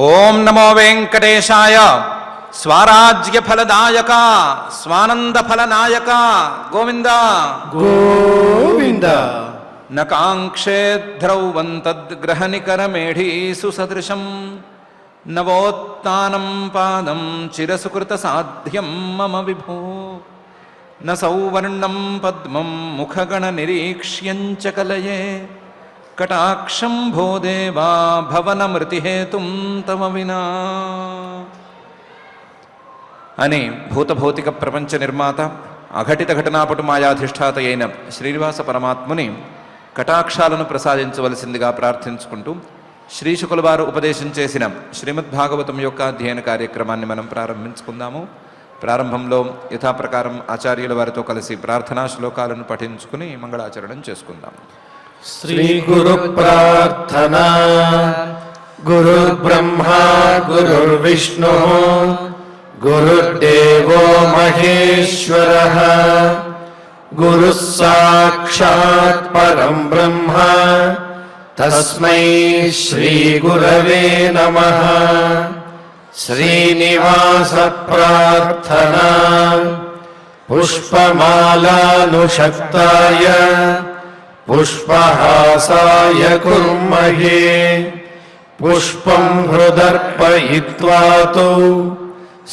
ఓం నమో వెంకటేశాయ. స్వరాజ్య ఫలదాయక స్వానంద ఫలనాయక గోవింద గోవింద. నకాంక్షే ద్రౌవంతద్గ్రహనికరమేఢీసు సదృశం నవోత్తానం పాదం చిరసుకృత సాధ్యం మమ విభో న సౌవర్ణం పద్మం ముఖగణ నిరీక్ష్యంచ కలయే కటాక్షం భో దేవా భవనమృతిహేతుం తమ వినా అని భూతభౌతిక ప్రపంచ నిర్మాత అఘటిత ఘటనాపటు మాయాధిష్ఠాత అయిన శ్రీనివాస పరమాత్ముని కటాక్షాలను ప్రసాదించవలసిందిగా ప్రార్థించుకుంటూ శ్రీశుకుల వారు ఉపదేశం చేసిన శ్రీమద్భాగవతం యొక్క అధ్యయన కార్యక్రమాన్ని మనం ప్రారంభించుకుందాము. ప్రారంభంలో యథాప్రకారం ఆచార్యుల వారితో కలిసి ప్రార్థనా శ్లోకాలను పఠించుకుని మంగళాచరణం చేసుకుందాం. శ్రీ గురు ప్రార్థనా. గురుర్బ్రహ్మా గురుర్విష్ణు గురుర్దేవో మహేశ్వరః గురుః సాక్షాత్ పరం బ్రహ్మ తస్మై శ్రీ గురవే నమః. శ్రీనివాస ప్రార్థనా. పుష్పమాలానుషక్తాయ పుష్పహాసాయ కుర్మహే పుష్పం హృదర్పయిత్వా తు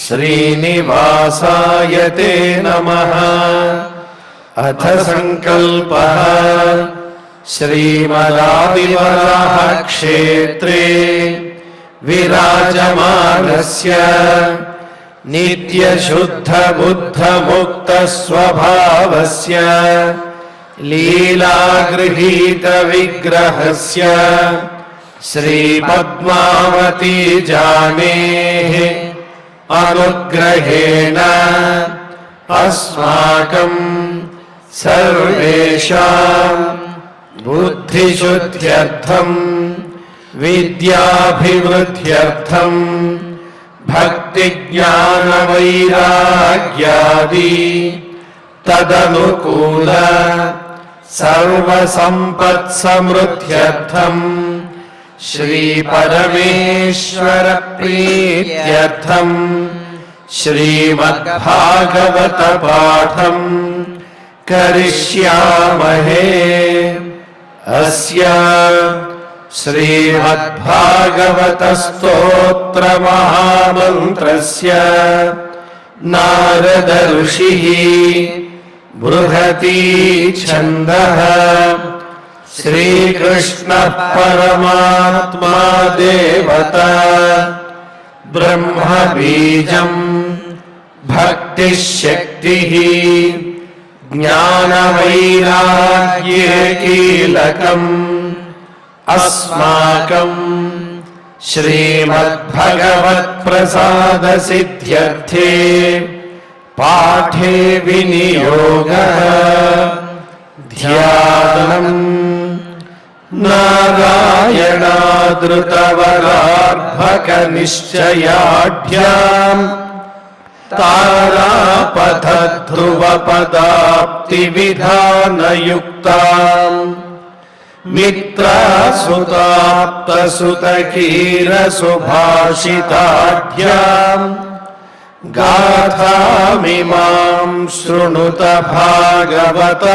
శ్రీనివాసాయ తే నమః. అథ సంకల్పః. శ్రీమదాదివరాహ క్షేత్రే విరాజమానస్య నిత్యశుద్ధ బుద్ధ ముక్త స్వభావస్య లీలాగృహీత విగ్రహస్య శ్రీ పద్మావతి జానేః అనుగ్రహేణ అస్మాకం సర్వేషాం బుద్ధిశుద్ధ్యర్థం విద్యాభివృద్ధ్యర్థం భక్తి జ్ఞాన వైరాగ్యాది తదనుకూల సర్వసంపత్ సమృద్ధ్యర్థం శ్రీ పరమేశ్వర ప్రీత్యర్థం శ్రీమద్భాగవత పాఠం కరిష్యామహే. అస్య శ్రీమద్భాగవత స్తోత్ర మహామంత్రస్య నారద ఋషిః బృహతి ఛందః శ్రీకృష్ణః పరమాత్మా దేవతా బ్రహ్మ బీజం భక్తిశక్తిః జ్ఞానవైరాగ్యే కీలకం అస్మాకం శ్రీమద్భగవత్ప్రసాద సిద్ధ్యర్థే పాఠే వినియోగః. ధ్యానం నారాయణాదృతవరార్భక నిశ్చయాఢ్యాం తారాపథ ధ్రువపదాప్తి విధానయుక్తాం మిత్రాసుతాప్తసుతకీర సుభాషితాఢ్యాం గాథామిమాం శృణుత భాగవతాతిరక్తాం.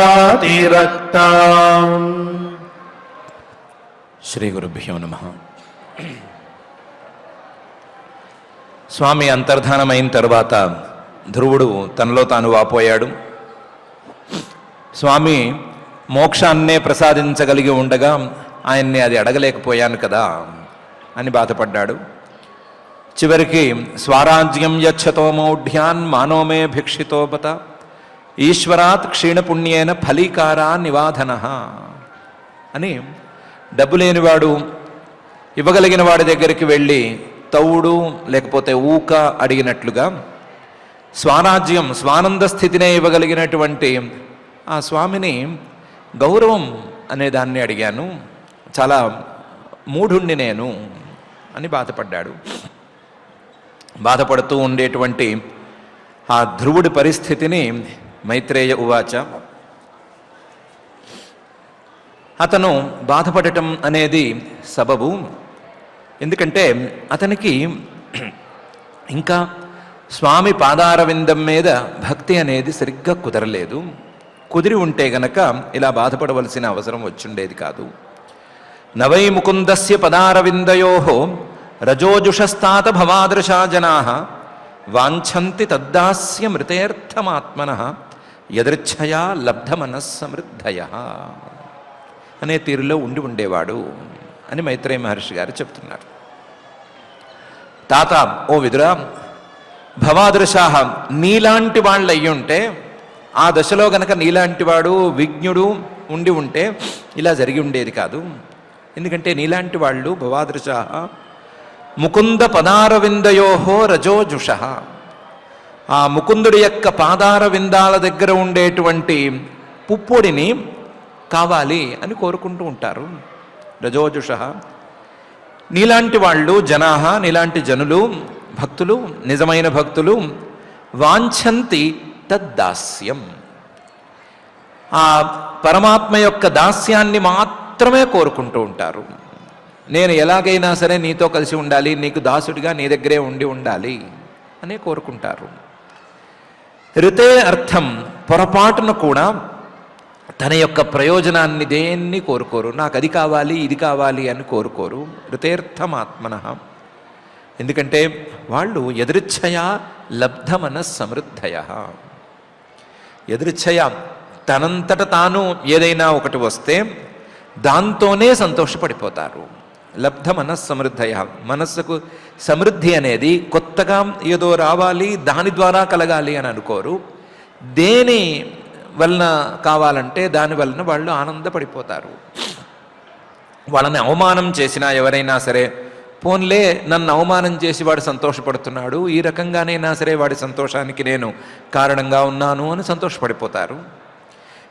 శ్రీ గురుభ్యో నమః. స్వామి అంతర్ధానమైన తరువాత ధ్రువుడు తనలో తాను వాపోయాడు. స్వామి మోక్షాన్నే ప్రసాదించగలిగి ఉండగా ఆయన్ని అది అడగలేకపోయాను కదా అని బాధపడ్డాడు. చివరికి స్వరాజ్యం యచ్చతో మౌఢ్యాన్ మానోమే భిక్షితోపత ఈశ్వరాత్ క్షీణపుణ్యేన ఫలీకారా నివాధన అని డబ్బు లేనివాడు ఇవ్వగలిగిన వాడి దగ్గరికి వెళ్ళి తౌడు లేకపోతే ఊక అడిగినట్లుగా స్వరాజ్యం స్వానంద స్థితినే ఇవ్వగలిగినటువంటి ఆ స్వామిని గౌరవం అనే దాన్ని అడిగాను, చాలా మూఢుణ్ణి నేను అని బాధపడ్డాడు. బాధపడుతూ ఉండేటువంటి ఆ ధ్రువుడి పరిస్థితిని మైత్రేయ ఉవాచ. అతను బాధపడటం అనేది సబబు. ఎందుకంటే అతనికి ఇంకా స్వామి పాదారవిందం మీద భక్తి అనేది సరిగ్గా కుదరలేదు. కుదిరి ఉంటే గనక ఇలా బాధపడవలసిన అవసరం వచ్చుండేది కాదు. నవై ముకుందస్య పదారవిందయో రజోజుషస్తాత భవాదృశా జనా వాంఛంతి తద్దాస్య మృతేర్థమాత్మన యదృచ్ఛయా లబ్ధమనస్సమృద్ధయ అనే తీరులో ఉండి ఉండేవాడు అని మైత్రేయ మహర్షి గారు చెప్తున్నారు. తాత, ఓ విదురా, భవాదృశాహ నీలాంటి వాళ్ళు అయ్యుంటే, ఆ దశలో గనక నీలాంటి వాడు విజ్ఞుడు ఉండి ఉంటే ఇలా జరిగి ఉండేది కాదు. ఎందుకంటే నీలాంటి వాళ్ళు భవాదృశాహ ముకుంద పదారవిందయో రజోజుష, ఆ ముకుందుడి యొక్క పాదారవిందాల దగ్గర ఉండేటువంటి పుప్పొడిని కావాలి అని కోరుకుంటూ ఉంటారు. రజోజుష నీలాంటి వాళ్ళు జనాహ, నీలాంటి జనులు, భక్తులు, నిజమైన భక్తులు వాంఛంతి తద్దాస్యం, ఆ పరమాత్మ యొక్క దాస్యాన్ని మాత్రమే కోరుకుంటూ ఉంటారు. నేను ఎలాగైనా సరే నీతో కలిసి ఉండాలి, నీకు దాసుడిగా నీ దగ్గరే ఉండి ఉండాలి అనే కోరుకుంటారు. ఋతే అర్థం, పొరపాటున కూడా తన యొక్క ప్రయోజనాన్ని దేన్ని కోరుకోరు. నాకు అది కావాలి ఇది కావాలి అని కోరుకోరు. ఋతేర్థమాత్మన, ఎందుకంటే వాళ్ళు యదృచ్ఛయా లబ్ధమనస్సమృద్ధయ, యదృచ్ఛయ తనంతట తాను ఏదైనా ఒకటి వస్తే దాంతోనే సంతోషపడిపోతారు. లబ్ధమనస్సమృద్ధయ, మనస్సుకు సమృద్ధి అనేది కొత్తగా ఏదో రావాలి, దాని ద్వారా కలగాలి అని అనుకోరు. దేని వలన కావాలంటే దాని వలన వాళ్ళు ఆనందపడిపోతారు. వాళ్ళని అవమానం చేసినా ఎవరైనా సరే, పోన్లే నన్ను అవమానం చేసి వాడు సంతోషపడుతున్నాడు, ఈ రకంగానైనా సరే వాడి సంతోషానికి నేను కారణంగా ఉన్నాను అని సంతోషపడిపోతారు.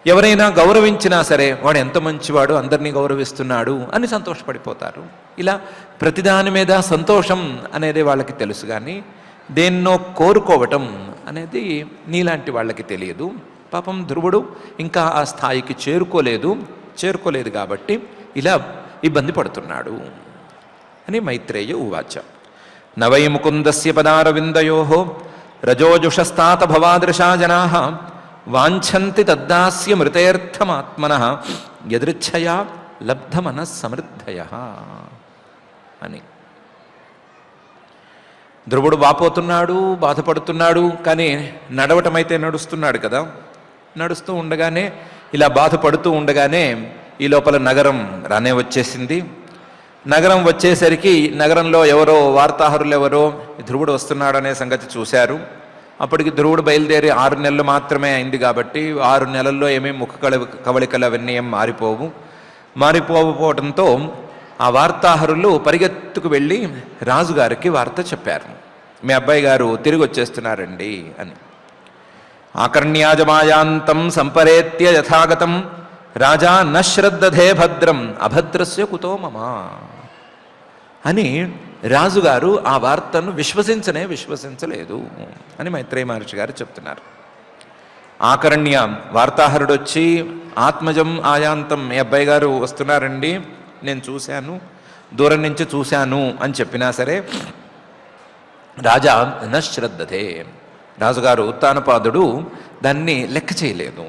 ఎవరైనా గౌరవించినా సరే వాడు ఎంత మంచివాడు, అందరినీ గౌరవిస్తున్నాడు అని సంతోషపడిపోతారు. ఇలా ప్రతిదాని మీద సంతోషం అనేది వాళ్ళకి తెలుసు, కానీ దేన్నో కోరుకోవటం అనేది నీలాంటి వాళ్ళకి తెలియదు. పాపం ధ్రువుడు ఇంకా ఆ స్థాయికి చేరుకోలేదు కాబట్టి ఇలా ఇబ్బంది పడుతున్నాడు అని మైత్రేయ ఉవాచ. నవై ముకుందస్య పదారవిందయో రజోజుషస్తాత భవాదృశా జనా వాంఛంతి తద్దాస్య మృతేర్థమాత్మన యదృచ్ఛయా లబ్ధమనస్సమృద్ధయ అని. ధ్రువుడు వాపోతున్నాడు, బాధపడుతున్నాడు, కానీ నడవటమైతే నడుస్తున్నాడు కదా. నడుస్తూ ఉండగానే, ఇలా బాధపడుతూ ఉండగానే ఈ లోపల నగరం రానే వచ్చేసింది. నగరం వచ్చేసరికి నగరంలో ఎవరో వార్తాహరులు ఎవరో ధ్రువుడు వస్తున్నాడనే సంగతి చూశారు. అప్పటికి ధ్రువుడు బయలుదేరి 6 నెలలు మాత్రమే అయింది కాబట్టి 6 నెలల్లో ఏమేమి ముఖ కవళికలు అవన్నీ ఏం మారిపోవడంతో ఆ వార్తాహరులు పరిగెత్తుకు వెళ్ళి రాజుగారికి వార్త చెప్పారు, మీ అబ్బాయి గారు తిరిగి వచ్చేస్తున్నారండి అని. ఆకర్ణ్యాజమాయాంతం సంపరేత్య యథాగతం రాజా నశ్రద్ధే భద్రం అభద్రస్య కుతో మమ అని రాజుగారు ఆ వార్తను విశ్వసించలేదు అని మైత్రేయ మహర్షి గారు చెప్తున్నారు. ఆకరణ్య వార్తాహరుడు వచ్చి ఆత్మజం ఆయాంతం, మీ అబ్బాయి గారు వస్తున్నారండి, నేను చూశాను, దూరం నుంచి చూశాను అని చెప్పినా సరే రాజా నశ్రద్ధే, రాజుగారు ఉత్తానపాదుడు దాన్ని లెక్క చేయలేదు.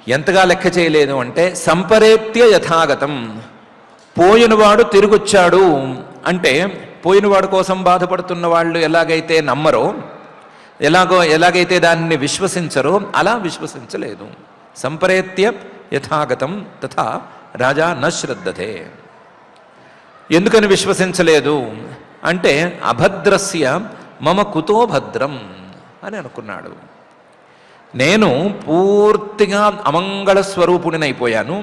ఎంతగా లెక్క చేయలేదు అంటే సంపరేత్య యథాగతం, పోయినవాడు తిరిగొచ్చాడు అంటే పోయినవాడు కోసం బాధపడుతున్న వాళ్ళు ఎలాగైతే నమ్మరో, ఎలాగైతే దాన్ని విశ్వసించరో అలా విశ్వసించలేదు. సంపరేత్య యథాగతం తథా రాజా నశ్రద్ధతే. ఎందుకని విశ్వసించలేదు అంటే అభద్రస్య మమ కుతో భద్రం అని అనుకున్నాడు. నేను పూర్తిగా అమంగళ స్వరూపుడినైపోయాను,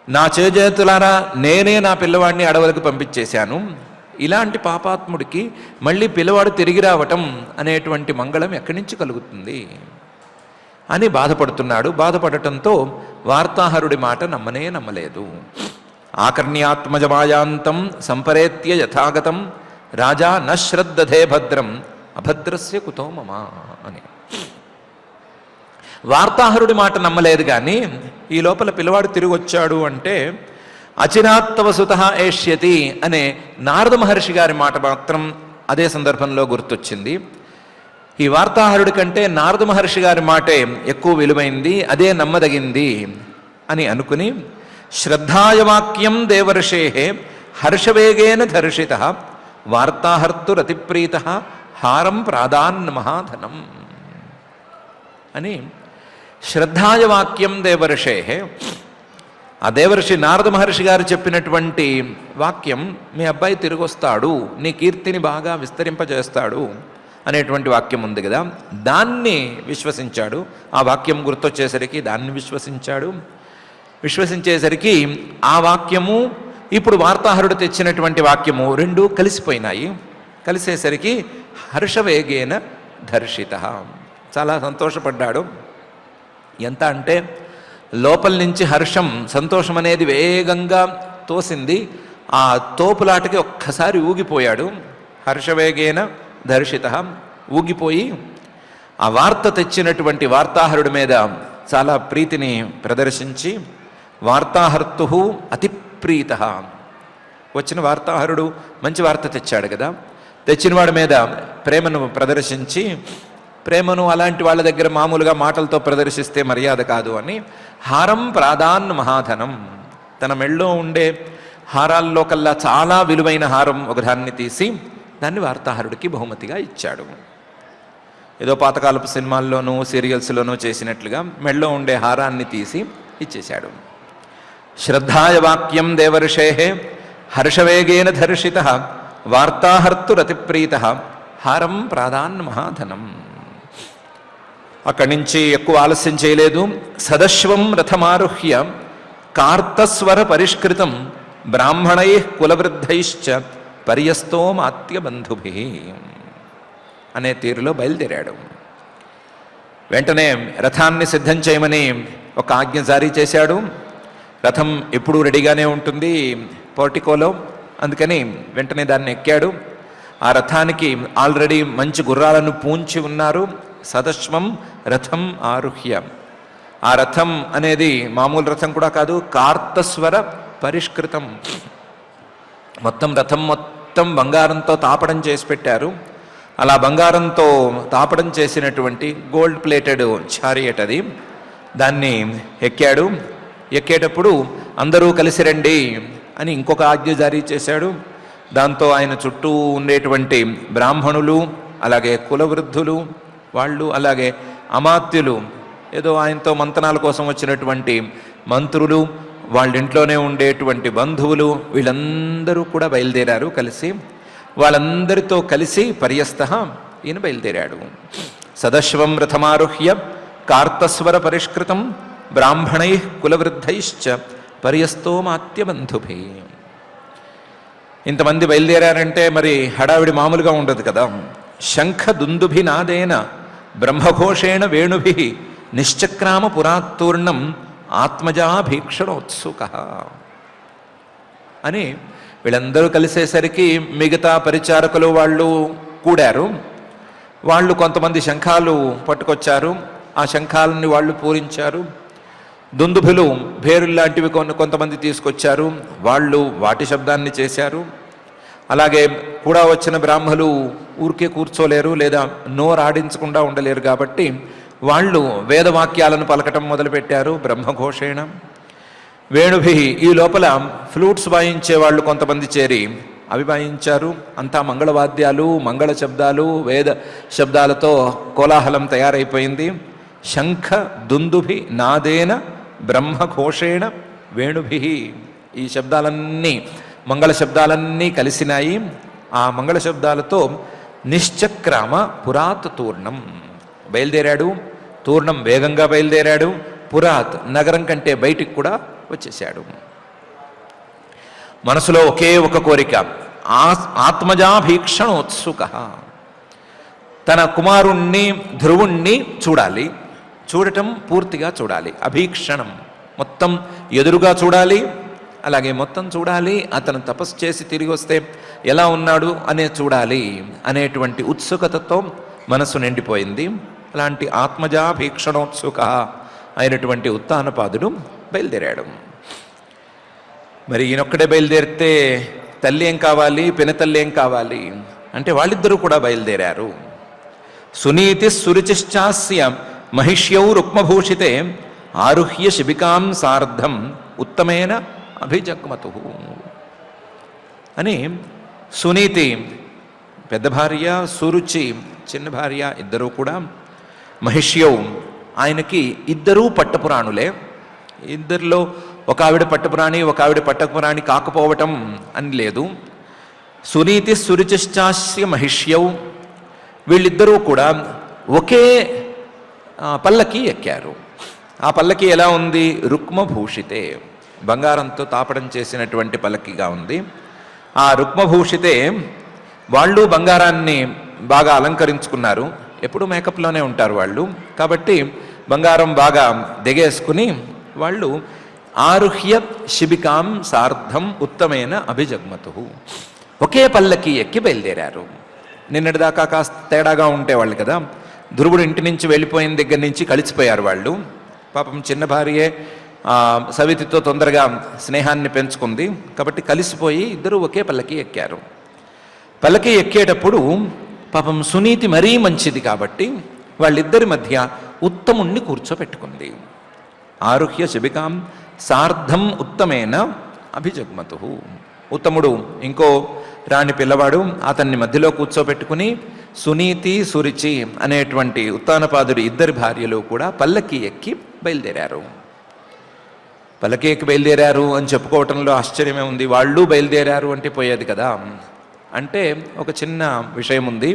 నా చేతులారా నేనే నా పిల్లవాడిని అడవులకు పంపించేశాను, ఇలాంటి పాపాత్ముడికి మళ్ళీ పిల్లవాడు తిరిగి రావటం అనేటువంటి మంగళం ఎక్కడి నుంచి కలుగుతుంది అని బాధపడుతున్నాడు. బాధపడటంతో వార్తాహరుడి మాట నమ్మలేదు. ఆకర్ణ్యాత్మజమాయాంతం సంపరేత్య యథాగతం రాజా నశ్రద్ధే భద్రం అభద్రస్య కుతో మమ అని. వార్తాహరుడి మాట నమ్మలేదు, కానీ ఈ లోపల పిల్లవాడు తిరిగి వచ్చాడు అంటే అచిరాత్తవ సుత ఏష్యతి అనే నారద మహర్షి గారి మాట మాత్రం అదే సందర్భంలో గుర్తొచ్చింది. ఈ వార్తాహరుడి కంటే నారద మహర్షి గారి మాటే ఎక్కువ విలువైంది, అదే నమ్మదగింది అని అనుకుని శ్రద్ధాయవాక్యం దేవర్షే హర్షవేగేన ధర్షిత వార్తాహర్తురతిప్రీత హారం ప్రాదాన్ మహాధనం అని శ్రద్ధాయవాక్యం దేవర్షే, ఆ దేవర్షి నారద మహర్షి గారు చెప్పినటువంటి వాక్యం, మీ అబ్బాయి తిరిగి వస్తాడు, నీ కీర్తిని బాగా విస్తరింపజేస్తాడు అనేటువంటి వాక్యం ఉంది కదా, దాన్ని విశ్వసించాడు. ఆ వాక్యం గుర్తొచ్చేసరికి దాన్ని విశ్వసించేసరికి ఆ వాక్యము ఇప్పుడు వార్తాహరుడు తెచ్చినటువంటి వాక్యము రెండూ కలిసిపోయినాయి. కలిసేసరికి హర్షవేగేన ధర్షిత, చాలా సంతోషపడ్డాడు. ఎంత అంటే లోపల నుంచి హర్షం, సంతోషం అనేది వేగంగా తోసింది. ఆ తోపులాటకి ఒక్కసారి ఊగిపోయాడు. హర్షవేగేన ధర్షిత, ఊగిపోయి ఆ వార్త తెచ్చినటువంటి వార్తాహరుడి మీద చాలా ప్రీతిని ప్రదర్శించి వార్తాహర్తు అతిప్రీత, వచ్చిన వార్తాహరుడు మంచి వార్త తెచ్చాడు కదా, తెచ్చిన వాడి మీద ప్రేమను ప్రదర్శించి, ప్రేమను అలాంటి వాళ్ళ దగ్గర మామూలుగా మాటలతో ప్రదర్శిస్తే మర్యాద కాదు అని హారం ప్రాదాన్ మహాధనం, తన మెళ్ళో ఉండే హారాల్లో కల్లా చాలా విలువైన హారం ఒకదాన్ని తీసి దాన్ని వార్తాహరుడికి బహుమతిగా ఇచ్చాడు. ఏదో పాతకాలపు సినిమాల్లోనూ సీరియల్స్లోనూ చేసినట్లుగా మెళ్ళో ఉండే హారాన్ని తీసి ఇచ్చేశాడు. శ్రద్ధాయ వాక్యం దేవర్షే హర్షవేగేన ధర్షిత వార్తాహర్తురతిప్రీత హారం ప్రాదాన్ మహాధనం. అక్కడి నుంచి ఎక్కువ ఆలస్యం చేయలేదు. సదశ్వం రథమారుహ్య కార్తస్వర పరిష్కృతం బ్రాహ్మణై కులవృద్ధైశ్చ పర్యస్తోమాత్యబంధుభి అనే తీరులో బయలుదేరాడు. వెంటనే రథాన్ని సిద్ధం చేయమని ఒక ఆజ్ఞ జారీ చేశాడు. రథం ఎప్పుడూ రెడీగానే ఉంటుంది పోర్టికోలో, అందుకని వెంటనే దాన్ని ఎక్కాడు. ఆ రథానికి ఆల్రెడీ మంచి గుర్రాలను పూంచి ఉన్నారు. సదశ్వం రథం ఆరుహ్య, ఆ రథం అనేది మామూలు రథం కూడా కాదు, కార్తస్వర పరిష్కృతం, రథం మొత్తం బంగారంతో తాపడం చేసి పెట్టారు. అలా బంగారంతో తాపడం చేసినటువంటి గోల్డ్ ప్లేటెడ్ చారియట్ అది. దాన్ని ఎక్కాడు. ఎక్కేటప్పుడు అందరూ కలిసి రండి అని ఇంకొక ఆజ్ఞ జారీ చేశాడు. దాంతో ఆయన చుట్టూ ఉండేటువంటి బ్రాహ్మణులు, అలాగే కులవృద్ధులు వాళ్ళు, అలాగే అమాత్యులు, ఏదో ఆయనతో మంతనాల కోసం వచ్చినటువంటి మంత్రులు, వాళ్ళ ఇంట్లోనే ఉండేటువంటి బంధువులు, వీళ్ళందరూ కూడా బయలుదేరారు కలిసి. వాళ్ళందరితో కలిసి పర్యస్త ఈయన బయలుదేరాడు. సదశ్వం రథమారుహ్య కార్తస్వర పరిష్కృతం బ్రాహ్మణై కులవృద్ధైశ్చ పర్యస్తోమాత్యబంధుభి. ఇంతమంది బయలుదేరారంటే మరి హడావిడి మామూలుగా ఉండదు కదా. శంఖ దుందుభినాదేన బ్రహ్మఘోషేణ వేణుభి నిశ్చక్రామ పురాత్తూర్ణం ఆత్మజా భీక్షణోత్సుక అని వీళ్ళందరూ కలిసేసరికి మిగతా పరిచారకులు వాళ్ళు కూడారు. వాళ్ళు కొంతమంది శంఖాలు పట్టుకొచ్చారు. ఆ శంఖాలని వాళ్ళు పూరించారు. దుందుభులు భేరుల్లాంటివి కొంతమంది తీసుకొచ్చారు. వాళ్ళు వాటి శబ్దాన్ని చేశారు. అలాగే కూడా వచ్చిన బ్రాహ్మలు ఊరికే కూర్చోలేరు, లేదా నోరు ఆడించకుండా ఉండలేరు కాబట్టి వాళ్ళు వేదవాక్యాలను పలకటం మొదలుపెట్టారు బ్రహ్మఘోషేణ. వేణుభి, ఈ లోపల ఫ్లూట్స్ వాయించే వాళ్ళు కొంతమంది చేరి అవి వాయించారు. అంతా మంగళవాద్యాలు, మంగళ శబ్దాలు, వేద శబ్దాలతో కోలాహలం తయారైపోయింది. శంఖ దుందుభి నాదేన బ్రహ్మఘోషేణ వేణుభి, ఈ శబ్దాలన్నీ మంగళ శబ్దాలన్నీ కలిసినాయి. ఆ మంగళ శబ్దాలతో నిశ్చక్రామ పురాత్ తూర్ణం బయలుదేరాడు. తూర్ణం వేగంగా బయలుదేరాడు. పురాత్ నగరం కంటే బయటికి కూడా వచ్చేశాడు. మనసులో ఒకే ఒక కోరిక, ఆత్మజాభీక్షణోత్సుక, తన కుమారుణ్ణి ధ్రువుణ్ణి చూడాలి. చూడటం పూర్తిగా చూడాలి. అభీక్షణం, మొత్తం ఎదురుగా చూడాలి. అలాగే మొత్తం చూడాలి. అతను తపస్సు చేసి తిరిగి వస్తే ఎలా ఉన్నాడు అనే చూడాలి అనేటువంటి ఉత్సుకతతో మనసు నిండిపోయింది. అలాంటి ఆత్మజాభీక్షణోత్సుక అయినటువంటి ఉత్తానపాదుడు బయలుదేరాడు. మరి ఈయనొక్కడే బయలుదేరితే తల్లి ఏం కావాలి, పినతల్లి ఏం కావాలి అంటే వాళ్ళిద్దరూ కూడా బయలుదేరారు. సునీతి సురుచిశ్చాస్య మహిష్యౌ రుక్మభూషితే ఆరుహ్య శిబికాం సార్ధం ఉత్తమేన అభిజగ్మతు అని సునీతి పెద్ద భార్య, సురుచి చిన్న భార్య ఇద్దరూ కూడా మహిష్యౌ ఆయనకి ఇద్దరూ పట్టపురాణులే. ఇద్దరిలో ఒక ఆవిడ పట్టపురాణి, ఒక ఆవిడ పట్టపురాణి కాకపోవటం అని లేదు. సునీతి సురుచిశ్చాస్య మహిష్యౌ వీళ్ళిద్దరూ కూడా ఒకే పల్లకి ఎక్కారు. ఆ పల్లకి ఎలా ఉంది? రుక్మభూషితే, బంగారంతో తాపడం చేసినటువంటి పల్లకిగా ఉంది. ఆ రుక్మభూషితే వాళ్ళు బంగారాన్ని బాగా అలంకరించుకున్నారు. ఎప్పుడు మేకప్లోనే ఉంటారు వాళ్ళు, కాబట్టి బంగారం బాగా దిగేసుకుని వాళ్ళు ఆరుహ్య శిబికాం సార్ధం ఉత్తమేన అభిజగ్మతు ఒకే పల్లకి ఎక్కి బయలుదేరారు. నిన్నటిదాకా కాస్త తేడాగా ఉంటేవాళ్ళు కదా, ధ్రువుడు ఇంటి నుంచి వెళ్ళిపోయిన దగ్గర నుంచి కలిసిపోయారు వాళ్ళు. పాపం చిన్న భార్యే సవితితో తొందరగా స్నేహాన్ని పెంచుకుంది కాబట్టి కలిసిపోయి ఇద్దరు ఒకే పల్లకి ఎక్కారు. పల్లకి ఎక్కేటప్పుడు పాపం సునీతి మరీ మంచిది కాబట్టి వాళ్ళిద్దరి మధ్య ఉత్తముణ్ణి కూర్చోపెట్టుకుంది. ఆరుహ్య శిబికాం సార్ధం ఉత్తమేన అభిజగ్మతు ఉత్తముడు ఇంకో రాణి పిల్లవాడు అతన్ని మధ్యలో కూర్చోబెట్టుకుని సునీతి సురుచి అనేటువంటి ఉత్తానపాదుడి ఇద్దరి భార్యలు కూడా పల్లకి ఎక్కి బయలుదేరారు. పల్లకి ఎక్కి బయలుదేరారు అని చెప్పుకోవటంలో ఆశ్చర్యమే ఉంది. వాళ్ళు బయలుదేరారు అంటే పోయేది కదా. అంటే ఒక చిన్న విషయం ఉంది.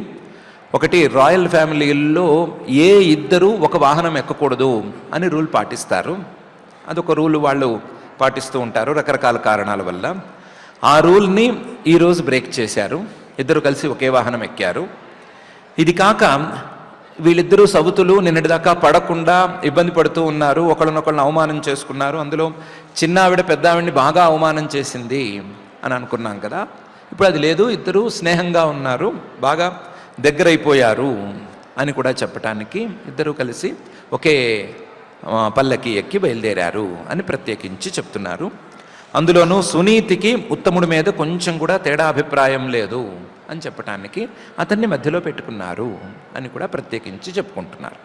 ఒకటి, రాయల్ ఫ్యామిలీల్లో ఏ ఇద్దరు ఒక వాహనం ఎక్కకూడదు అని రూల్ పాటిస్తారు. అదొక రూల్ వాళ్ళు పాటిస్తూ ఉంటారు రకరకాల కారణాల వల్ల. ఆ రూల్ని ఈరోజు బ్రేక్ చేశారు. ఇద్దరు కలిసి ఒకే వాహనం ఎక్కారు. ఇది కాక వీళ్ళిద్దరూ సవుతులు నిన్నటిదాకా పడకుండా ఇబ్బంది పడుతూ ఉన్నారు, ఒకళ్ళనొకళ్ళని అవమానం చేసుకున్నారు. అందులో చిన్న ఆవిడ పెద్ద ఆవిడని బాగా అవమానం చేసింది అని అనుకున్నాం కదా. ఇప్పుడు అది లేదు, ఇద్దరూ స్నేహంగా ఉన్నారు, బాగా దగ్గరైపోయారు అని కూడా చెప్పటానికి ఇద్దరూ కలిసి ఒకే పల్లకి ఎక్కి బయలుదేరారు అని ప్రత్యేకించి చెప్తున్నారు. అందులోనూ సునీతికి ఉత్తముడి మీద కొంచెం కూడా తేడా అభిప్రాయం లేదు అని చెప్పటానికి అతన్ని మధ్యలో పెట్టుకున్నారు అని కూడా ప్రత్యేకించి చెప్పుకుంటున్నారు.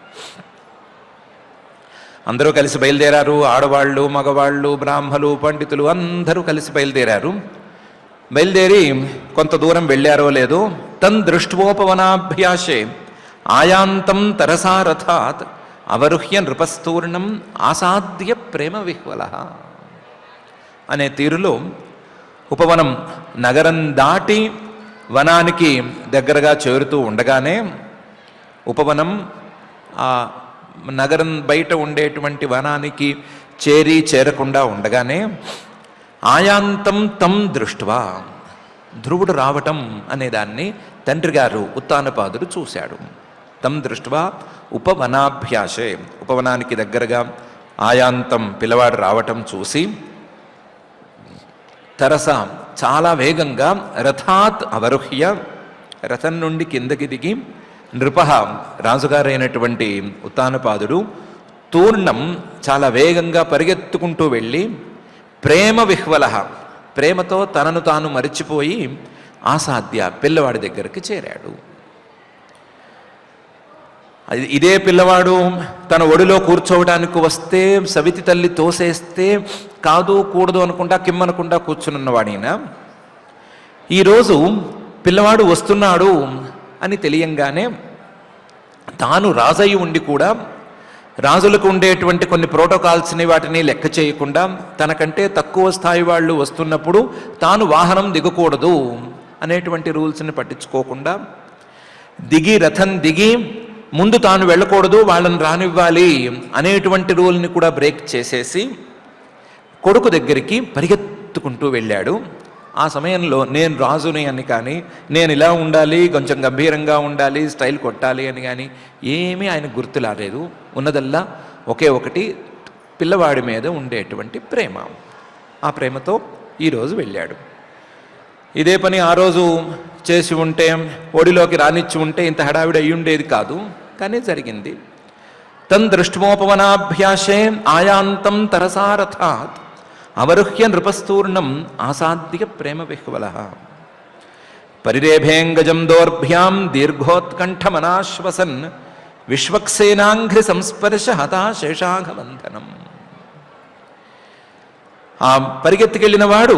అందరూ కలిసి బయలుదేరారు. ఆడవాళ్ళు, మగవాళ్ళు, బ్రాహ్మలు, పండితులు అందరూ కలిసి బయలుదేరారు. బయలుదేరి కొంత దూరం వెళ్ళారో లేదో తన్ దృష్ట్వోపవనాభ్యాసే ఆయాంతం తరసారథాత్ అవరుహ్య నృపస్తూర్ణం ఆసాద్య ప్రేమ విహ్వల అనే తీరులో ఉపవనం నగరం దాటి వనానికి దగ్గరగా చేరుతూ ఉండగానే ఉపవనం ఆ నగరం బయట ఉండేటువంటి వనానికి చేరకుండా ఉండగానే ఆయాంతం తం దృష్ట్వా ధ్రువుడు రావటం అనేదాన్ని తండ్రి గారు ఉత్తానపాదుడు చూశాడు. తం దృష్ట్వా ఉపవనాభ్యాసే ఉపవనానికి దగ్గరగా ఆయాంతం పిల్లవాడు రావటం చూసి తరస చాలా వేగంగా రథాత్ అవరుహ్య రథం నుండి కిందకి దిగి నృప రాజుగారైనటువంటి ఉత్తానపాదుడు తూర్ణం చాలా వేగంగా పరిగెత్తుకుంటూ వెళ్ళి ప్రేమ విహ్వల ప్రేమతో తనను తాను మరిచిపోయి ఆసాద్య పిల్లవాడి దగ్గరికి చేరాడు. ఇదే పిల్లవాడు తన ఒడిలో కూర్చోవడానికి వస్తే సవితి తల్లి తోసేస్తే కాదు కూడదు అనుకుంటా కిమ్మనకుండా కూర్చునున్నవాడినా ఈరోజు పిల్లవాడు వస్తున్నాడు అని తెలియంగానే తాను రాజయ్యి ఉండి కూడా రాజులకు ఉండేటువంటి కొన్ని ప్రోటోకాల్స్ని వాటిని లెక్క చేయకుండా తనకంటే తక్కువ స్థాయి వాళ్ళు వస్తున్నప్పుడు తాను వాహనం దిగకూడదు అనేటువంటి రూల్స్ని పట్టించుకోకుండా దిగి రథం దిగి ముందు తాను వెళ్ళకూడదు వాళ్ళని రానివ్వాలి అనేటువంటి రూల్ని కూడా బ్రేక్ చేసేసి కొడుకు దగ్గరికి పరిగెత్తుకుంటూ వెళ్ళాడు. ఆ సమయంలో నేను రాజుని అని కానీ నేను ఇలా ఉండాలి, కొంచెం గంభీరంగా ఉండాలి, స్టైల్ కొట్టాలి అని కానీ ఏమీ ఆయన గుర్తులాలేదు. ఉన్నదల్లా ఒకే ఒకటి పిల్లవాడి మీద ఉండేటువంటి ప్రేమ. ఆ ప్రేమతో ఈరోజు వెళ్ళాడు. ఇదే పని ఆ రోజు చేసి ఉంటే ఒడిలోకి రానిచ్చి ఉంటే ఇంత హడావిడి అయి ఉండేది కాదు, కానీ జరిగింది. తన్ దృష్ట్వోపవనాభ్యాసే ఆయాంతం తరసారథాత్ అవరుహ్య నృపస్తూర్ణం ఆసాద్య ప్రేమ విహ్వల పరిరేభేంగజం దోర్భ్యాం దీర్ఘోత్కంఠమనాశ్వసన్ విశ్వక్సేనాంఘ్రి సంస్పర్శ హతాశేషాఘబంధనం. ఆ పరిగెత్తుకెళ్ళిన వాడు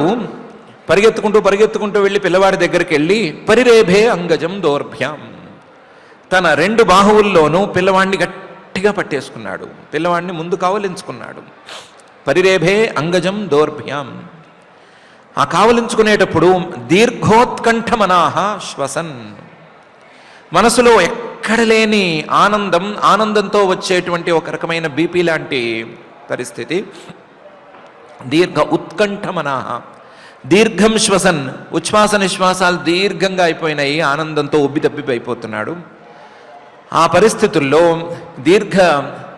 పరిగెత్తుకుంటూ వెళ్ళి పిల్లవాడి దగ్గరికి వెళ్ళి పరిరేభే అంగజం దోర్భ్యాం, తన 2 బాహువుల్లోనూ పిల్లవాడిని గట్టిగా పట్టేసుకున్నాడు, పిల్లవాడిని ముందు కావలించుకున్నాడు. పరిరేభే అంగజం దోర్భ్యాం. ఆ కావలించుకునేటప్పుడు దీర్ఘోత్కంఠమనాహ శ్వసన్, మనసులో ఎక్కడ లేని ఆనందంతో వచ్చేటువంటి ఒక రకమైన బీపీ లాంటి పరిస్థితి. దీర్ఘ ఉత్కంఠమనాహ, దీర్ఘం శ్వసన్, ఉచ్ఛ్వాస నిశ్వాసాలు దీర్ఘంగా అయిపోయినాయి, ఆనందంతో ఉబ్బితబ్బిపోతున్నాడు. ఆ పరిస్థితుల్లో దీర్ఘ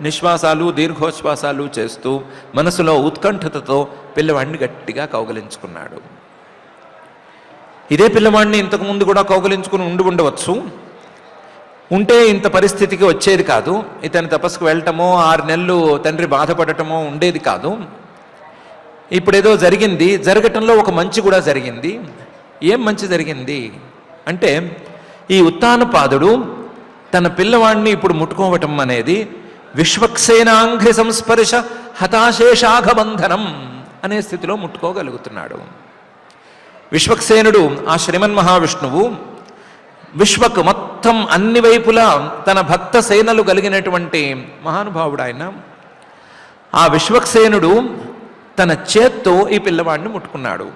నిశ్వాసాలు దీర్ఘోచ్ఛ్వాసాలు చేస్తూ మనసులో ఉత్కంఠతతో పిల్లవాడిని గట్టిగా కౌగలించుకున్నాడు. ఇదే పిల్లవాడిని ఇంతకుముందు కూడా కౌగలించుకుని ఉండవచ్చు, ఉంటే ఇంత పరిస్థితికి వచ్చేది కాదు. ఇతని తపస్సుకు వెళ్ళటమో 6 నెలలు తండ్రి బాధపడటమో ఉండేది కాదు. ఇప్పుడేదో జరిగింది, జరగటంలో ఒక మంచి కూడా జరిగింది. ఏం మంచి జరిగింది అంటే, ఈ ఉత్తానపాదుడు తన పిల్లవాడిని ఇప్పుడు ముట్టుకోవటం అనేది విశ్వక్సేనాంఘ్రి సంస్పర్శ హతాశేషాఘబంధనం అనే స్థితిలో ముట్టుకోగలుగుతున్నాడు. విశ్వక్సేనుడు ఆ శ్రీమన్ మహావిష్ణువు, విశ్వకు మొత్తం అన్ని వైపులా తన భక్త సేనలు కలిగినటువంటి మహానుభావుడు ఆయన. ఆ విశ్వక్సేనుడు తన చేత్తో ఈ పిల్లవాడిని ముట్టుకున్నాడు.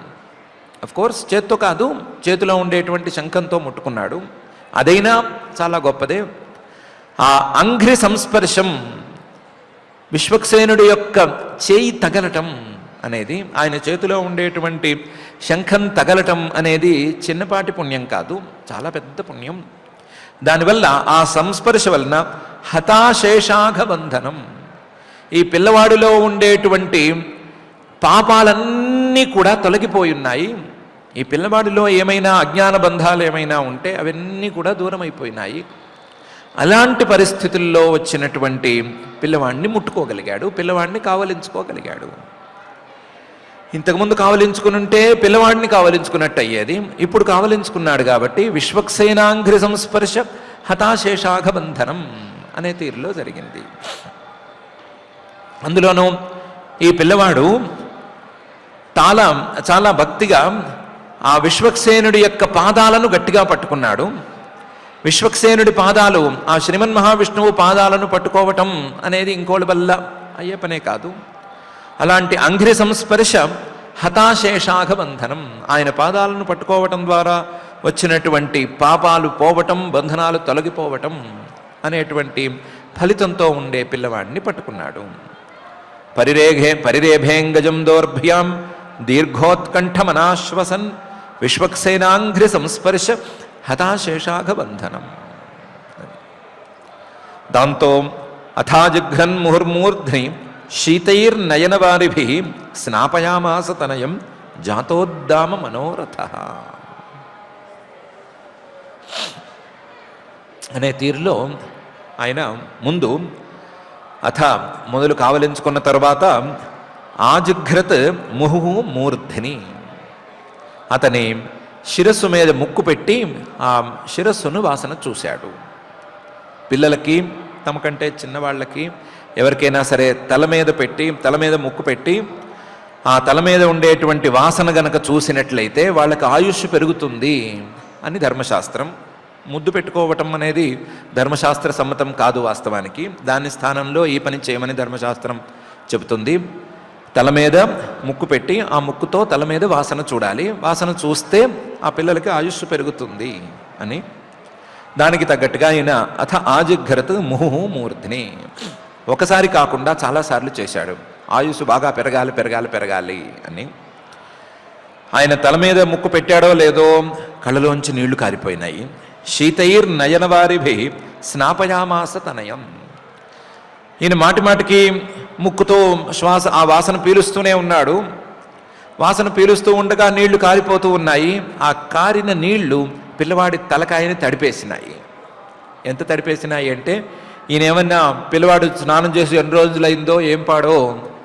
కోర్స్ చేత్తో కాదు, చేతిలో ఉండేటువంటి శంఖంతో ముట్టుకున్నాడు. అదైనా చాలా గొప్పదే. ఆ అంఘ్రి సంస్పర్శం, విశ్వక్సేనుడి యొక్క చేయి తగలటం అనేది, ఆయన చేతిలో ఉండేటువంటి శంఖం తగలటం అనేది చిన్నపాటి పుణ్యం కాదు, చాలా పెద్ద పుణ్యం. దానివల్ల ఆ సంస్పర్శ వలన హతాశేషాఘబంధనం, ఈ పిల్లవాడిలో ఉండేటువంటి పాపాలన్నీ కూడా తొలగిపోయి ఉన్నాయి. ఈ పిల్లవాడిలో ఏమైనా అజ్ఞాన బంధాలు ఏమైనా ఉంటే అవన్నీ కూడా దూరం అయిపోయినాయి. అలాంటి పరిస్థితుల్లో వచ్చినటువంటి పిల్లవాడిని ముట్టుకోగలిగాడు, పిల్లవాడిని కావలించుకోగలిగాడు. ఇంతకుముందు కావలించుకుని ఉంటే పిల్లవాడిని కావలించుకున్నట్టు అయ్యేది. ఇప్పుడు కావలించుకున్నాడు కాబట్టి విశ్వక్సేనాంఘ్రి సంస్పర్శ హతాశేషాఘబంధనం అనే తీరులో జరిగింది. అందులోనూ ఈ పిల్లవాడు చాలా భక్తిగా ఆ విశ్వక్సేనుడి యొక్క పాదాలను గట్టిగా పట్టుకున్నాడు. విశ్వక్సేనుడి పాదాలు, ఆ శ్రీమన్ మహావిష్ణువు పాదాలను పట్టుకోవటం అనేది ఇంకోళ్ళ వల్ల అయ్యే పనే కాదు. అలాంటి అంఘ్రి సంస్పర్శ హతాశేషాఘబంధనం, ఆయన పాదాలను పట్టుకోవటం ద్వారా వచ్చినటువంటి పాపాలు పోవటం, బంధనాలు తొలగిపోవటం అనేటువంటి ఫలితంతో ఉండే పిల్లవాడిని పట్టుకున్నాడు. పరిరేభేంగజం దోర్భ్యాం దీర్ఘోత్కంఠమనాశ్వసన్ విశ్వక్సేనాంఘ్రి సంస్పర్శ హతాశేషాఘబంధనం. దాంతో అథాజిఘ్రన్ ముహుర్మూర్ధ్ని శీతైర్నయనవారిభి స్నాపయామాస తనయం జాతోద్దామ మనోరథ అనే తీరులో ఆయన ముందు అథ మొదలు కావలించుకున్న తర్వాత ఆజిఘ్రత్ ముహు మూర్ధిని, అతని శిరస్సు మీద ముక్కు పెట్టి ఆ శిరస్సును వాసన చూశాడు. పిల్లలకి, తమకంటే చిన్నవాళ్ళకి ఎవరికైనా సరే తల మీద ముక్కు పెట్టి ఆ తల మీద ఉండేటువంటి వాసన గనక చూసినట్లయితే వాళ్ళకి ఆయుష్ పెరుగుతుంది అని ధర్మశాస్త్రం. ముద్దు పెట్టుకోవటం అనేది ధర్మశాస్త్ర సమ్మతం కాదు వాస్తవానికి. దాని స్థానంలో ఈ పని చేయమని ధర్మశాస్త్రం చెబుతుంది. తల మీద ముక్కు పెట్టి ఆ ముక్కుతో తల మీద వాసన చూడాలి, వాసన చూస్తే ఆ పిల్లలకి ఆయుష్ పెరుగుతుంది అని. దానికి తగ్గట్టుగా ఆయన అథ ఆజిఘ్రత్ ముహు మూర్ధిని ఒకసారి కాకుండా చాలాసార్లు చేశాడు. ఆయుష్ బాగా పెరగాలి అని. ఆయన తల మీద ముక్కు పెట్టాడో లేదో కళ్ళలోంచి నీళ్లు కారిపోయినాయి. శీతైర్ నయనవారిభి స్నాపయామాస తనయం. ఈయన మాటికి ముక్కుతో ఆ వాసన పీలుస్తూనే ఉన్నాడు. వాసన పీలుస్తూ ఉండగా నీళ్లు కారిపోతూ ఉన్నాయి. ఆ కారిన నీళ్లు పిల్లవాడి తలకాయని తడిపేసినాయి. ఎంత తడిపేసినాయి అంటే, ఈయన ఏమన్నా పిల్లవాడు స్నానం చేసి ఎన్ని రోజులైందో ఏం పాడో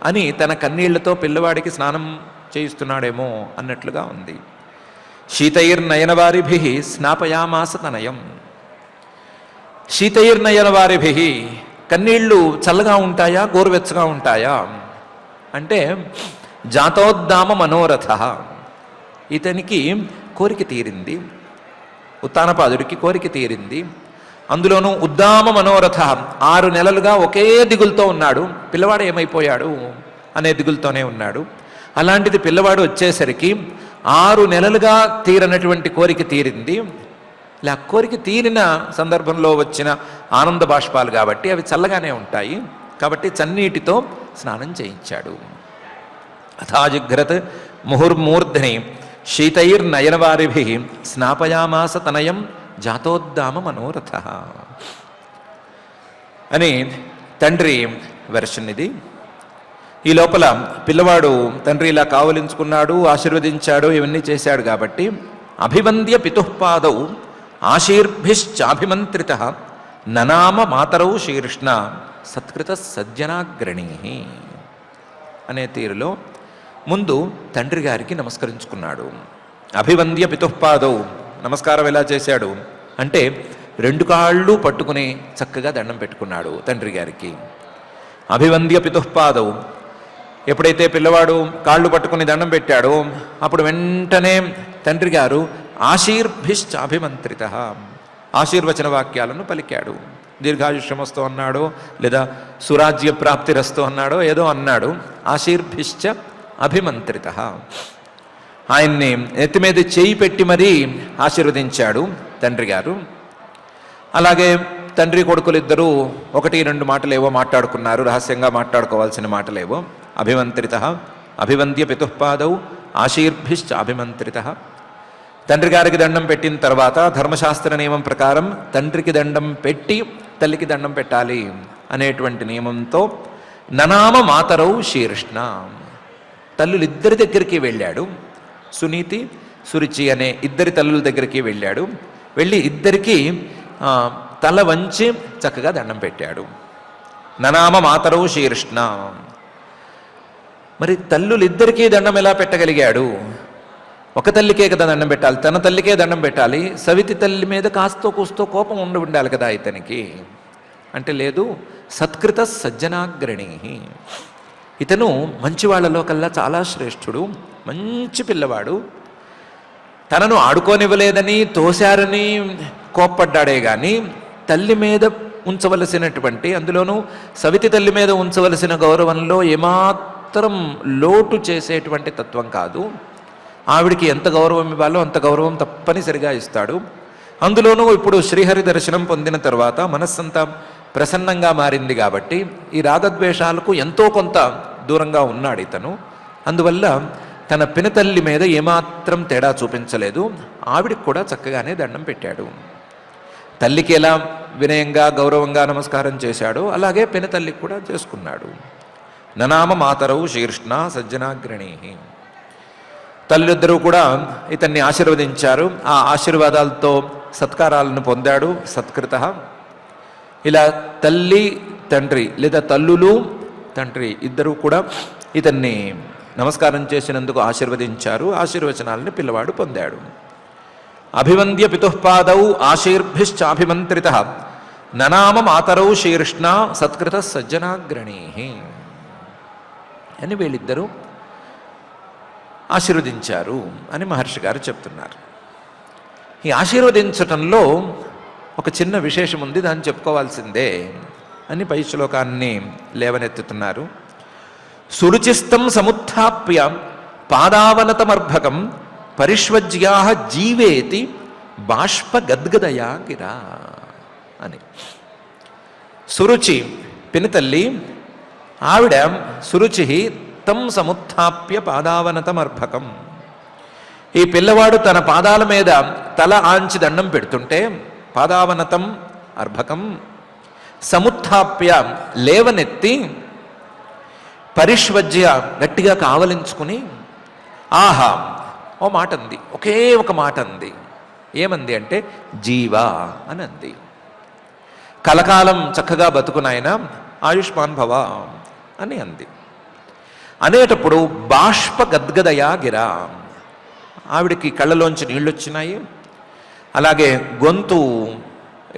అని తన కన్నీళ్లతో పిల్లవాడికి స్నానం చేయిస్తున్నాడేమో అన్నట్లుగా ఉంది. శీతైర్నయనవారిభి స్నాపయామాస తనయం. శీతైర్నయనవారిభి, కన్నీళ్లు చల్లగా ఉంటాయా గోరువెచ్చగా ఉంటాయా అంటే జాతోద్దామ మనోరథ, ఇతనికి కోరిక తీరింది, ఉత్తానపాదుడికి కోరిక తీరింది. అందులోనూ ఉద్దామ మనోరథ, 6 నెలలుగా ఒకే దిగులతో ఉన్నాడు, పిల్లవాడు ఏమైపోయాడు అనే దిగులతోనే ఉన్నాడు. అలాంటిది పిల్లవాడు వచ్చేసరికి 6 నెలలుగా తీరనటువంటి కోరిక తీరింది. ఇలా కోరిక తీరిన సందర్భంలో వచ్చిన ఆనంద బాష్పాలు కాబట్టి అవి చల్లగానే ఉంటాయి. కాబట్టి చన్నీటితో స్నానం చేయించాడు. అథాజిఘ్రత్ ముహుర్మూర్ధని శీతైర్నయనవారిభి స్నాపయామాస తనయం జాతోద్దామ మనోరథ అని తండ్రి వెర్షన్ ఇది. ఈ లోపల పిల్లవాడు తండ్రి ఇలా కావలించుకున్నాడు, ఆశీర్వదించాడు, ఇవన్నీ చేశాడు కాబట్టి అభివంద్య పితుఃపాదౌ ఆశీర్భిశ్చాభిమంత్రిత ననామ మాతరౌ శీర్ష్ణ సత్కృత సజ్జనాగ్రణీ అనే తీరులో ముందు తండ్రి గారికి నమస్కరించుకున్నాడు. అభివంద్య పితుఃపాదౌ, నమస్కారం ఎలా చేశాడు అంటే 2 కాళ్ళు పట్టుకుని చక్కగా దండం పెట్టుకున్నాడు తండ్రి గారికి. అభివంద్య పితుఃపాదౌ, ఎప్పుడైతే పిల్లవాడు కాళ్ళు పట్టుకుని దండం పెట్టాడో అప్పుడు వెంటనే తండ్రి గారు ఆశీర్భిశ్చాభిమంత్రిత, ఆశీర్వచన వాక్యాలను పలికాడు. దీర్ఘాయుష్యమస్తు అన్నాడో లేదా సురాజ్య ప్రాప్తిరస్తు అన్నాడో ఏదో అన్నాడు. ఆశీర్భిశ్చ అభిమంత్రిత, ఆయన్ని ఎత్తి మీద చేయి పెట్టి మరీ ఆశీర్వదించాడు తండ్రి గారు. అలాగే తండ్రి కొడుకులిద్దరూ 1-2 మాటలేవో మాట్లాడుకున్నారు, రహస్యంగా మాట్లాడుకోవాల్సిన మాటలేవో. అభిమంత్రిత అభివంద్య పితుఃపాదౌ ఆశీర్భిశ్చ అభిమంత్రిత. తండ్రి గారికి దండం పెట్టిన తర్వాత ధర్మశాస్త్ర నియమం ప్రకారం తండ్రికి దండం పెట్టి తల్లికి దండం పెట్టాలి అనేటువంటి నియమంతో ననామ మాతరౌ శీర్ష్ణ, తల్లులిద్దరి దగ్గరికి వెళ్ళాడు. సునీతి సురుచి అనే 2 తల్లుల దగ్గరికి వెళ్ళాడు. వెళ్ళి ఇద్దరికి తల వంచి చక్కగా దండం పెట్టాడు. ననామ మాతరౌ శీర్ష్ణ. మరి తల్లులిద్దరికీ దండం ఎలా పెట్టగలిగాడు? ఒక తల్లికే కదా దండం పెట్టాలి, తన తల్లికే దండం పెట్టాలి. సవితి తల్లి మీద కాస్తో కూస్తో కోపం ఉండాలి కదా ఇతనికి. అంటే లేదు, సత్కృత సజ్జనాగ్రణీ, ఇతను మంచి వాళ్ళలో కల్లా చాలా శ్రేష్ఠుడు, మంచి పిల్లవాడు. తనను ఆడుకోనివ్వలేదని తోశారని కోప్పడ్డాడే కానీ తల్లి మీద ఉంచవలసినటువంటి, అందులోనూ సవితి తల్లి మీద ఉంచవలసిన గౌరవంలో ఏమాత్రం లోటు చేసేటువంటి తత్వం కాదు. ఆవిడికి ఎంత గౌరవం ఇవ్వాలో అంత గౌరవం తప్పనిసరిగా ఇస్తాడు. అందులోనూ ఇప్పుడు శ్రీహరి దర్శనం పొందిన తర్వాత మనస్సంతా ప్రసన్నంగా మారింది కాబట్టి ఈ రాగద్వేషాలకు ఎంతో కొంత దూరంగా ఉన్నాడు ఇతను. అందువల్ల తన పినతల్లి మీద ఏమాత్రం తేడా చూపించలేదు. ఆవిడికి కూడా చక్కగానే దండం పెట్టాడు. తల్లికి ఎలా వినయంగా గౌరవంగా నమస్కారం చేశాడో అలాగే పినతల్లికి కూడా చేసుకున్నాడు. ననామ మాతరౌ శీర్ష్ణ సజ్జనాగ్రణీ. తల్లిద్దరూ కూడా ఇతన్ని ఆశీర్వదించారు. ఆ ఆశీర్వాదాలతో సత్కారాలను పొందాడు. సత్కృత. ఇలా తల్లి తండ్రి లేదా తల్లులు తండ్రి ఇద్దరూ కూడా ఇతన్ని నమస్కారం చేసినందుకు ఆశీర్వదించారు. ఆశీర్వచనాలను పిల్లవాడు పొందాడు. అభివంద్య పితుఃపాదౌ ఆశీర్భిశ్చాభిమంత్రిత ననామ మాతరౌ శీర్ష్ణ సత్కృత సజ్జనాగ్రణీ అని వీళ్ళిద్దరూ ఆశీర్వదించారు అని మహర్షి గారు చెప్తున్నారు. ఈ ఆశీర్వదించటంలో ఒక చిన్న విశేషం ఉంది, దాన్ని చెప్పుకోవాల్సిందే అని పై శ్లోకాన్ని లేవనెత్తుతున్నారు. సురుచిస్తం సముత్థాప్య పాదావనతమర్భకం పరిష్వజ్యా జీవేతి బాష్ప గద్గదయా గిరా అని. సురుచి పినతల్లి, ఆవిడ సురుచి తం సముత్థాప్య పాదావనతమర్భకం. ఈ పిల్లవాడు తన పాదాల మీద తల ఆంచి దండం పెడుతుంటే పాదావనతం అర్భకం సముత్థాప్య లేవనెత్తి పరిష్వజ్య గట్టిగా కావలించుకుని ఆహా ఓ మాట అంది, ఒకే ఒక మాట అంది. ఏమంది అంటే జీవా అని అంది. కలకాలం చక్కగా బతుకునాయన ఆయుష్మాన్ భవ అని అంది. అనేటప్పుడు బాష్ప గద్గదయా గిరా, ఆవిడికి కళ్ళలోంచి నీళ్ళు వచ్చినాయి, అలాగే గొంతు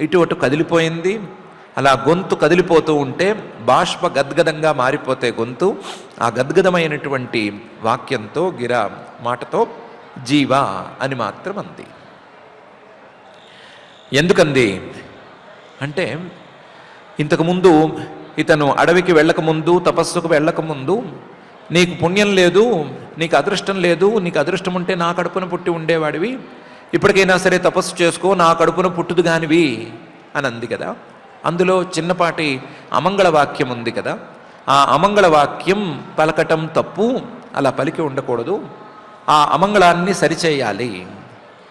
ఇటు అటు కదిలిపోయింది. అలా గొంతు కదిలిపోతూ ఉంటే బాష్ప గద్గదంగా మారిపోతే గొంతు, ఆ గద్గదమైనటువంటి వాక్యంతో గిరా మాటతో జీవా అని మాత్రం అంది. ఎందుకంది అంటే ఇంతకుముందు ఇతను అడవికి వెళ్ళకముందు, తపస్సుకు వెళ్ళకముందు, నీకు పుణ్యం లేదు, నీకు అదృష్టం లేదు, నీకు అదృష్టం ఉంటే నా కడుపున పుట్టి ఉండేవాడివి, ఇప్పటికైనా సరే తపస్సు చేసుకో, నా కడుపున పుట్టుదు గానివి అని అంది కదా. అందులో చిన్నపాటి అమంగళ వాక్యం ఉంది కదా. ఆ అమంగళ వాక్యం పలకటం తప్పు, అలా పలికి ఉండకూడదు, ఆ అమంగళాన్ని సరిచేయాలి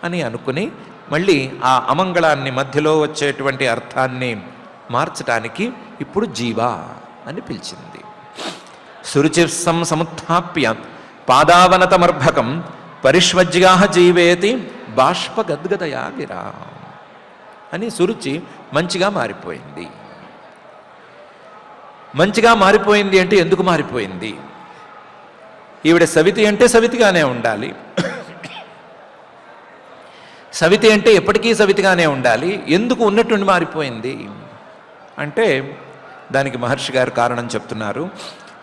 అని అనుకుని మళ్ళీ ఆ అమంగళాన్ని మధ్యలో వచ్చేటువంటి అర్థాన్ని మార్చటానికి ఇప్పుడు జీవా అని పిలిచింది. సురుచిర్సం సముత్థాప్య పాదావనతమర్భకం పరిష్వజ్గా జీవేతి బాష్ప గద్గదయా గిరా అని సురుచి మంచిగా మారిపోయింది. మంచిగా మారిపోయింది అంటే ఎందుకు మారిపోయింది? ఈవిడ సవితి అంటే సవితిగానే ఉండాలి, సవితి అంటే ఎప్పటికీ సవితిగానే ఉండాలి, ఎందుకు ఉన్నట్టుండి మారిపోయింది అంటే దానికి మహర్షి గారు కారణం చెప్తున్నారు.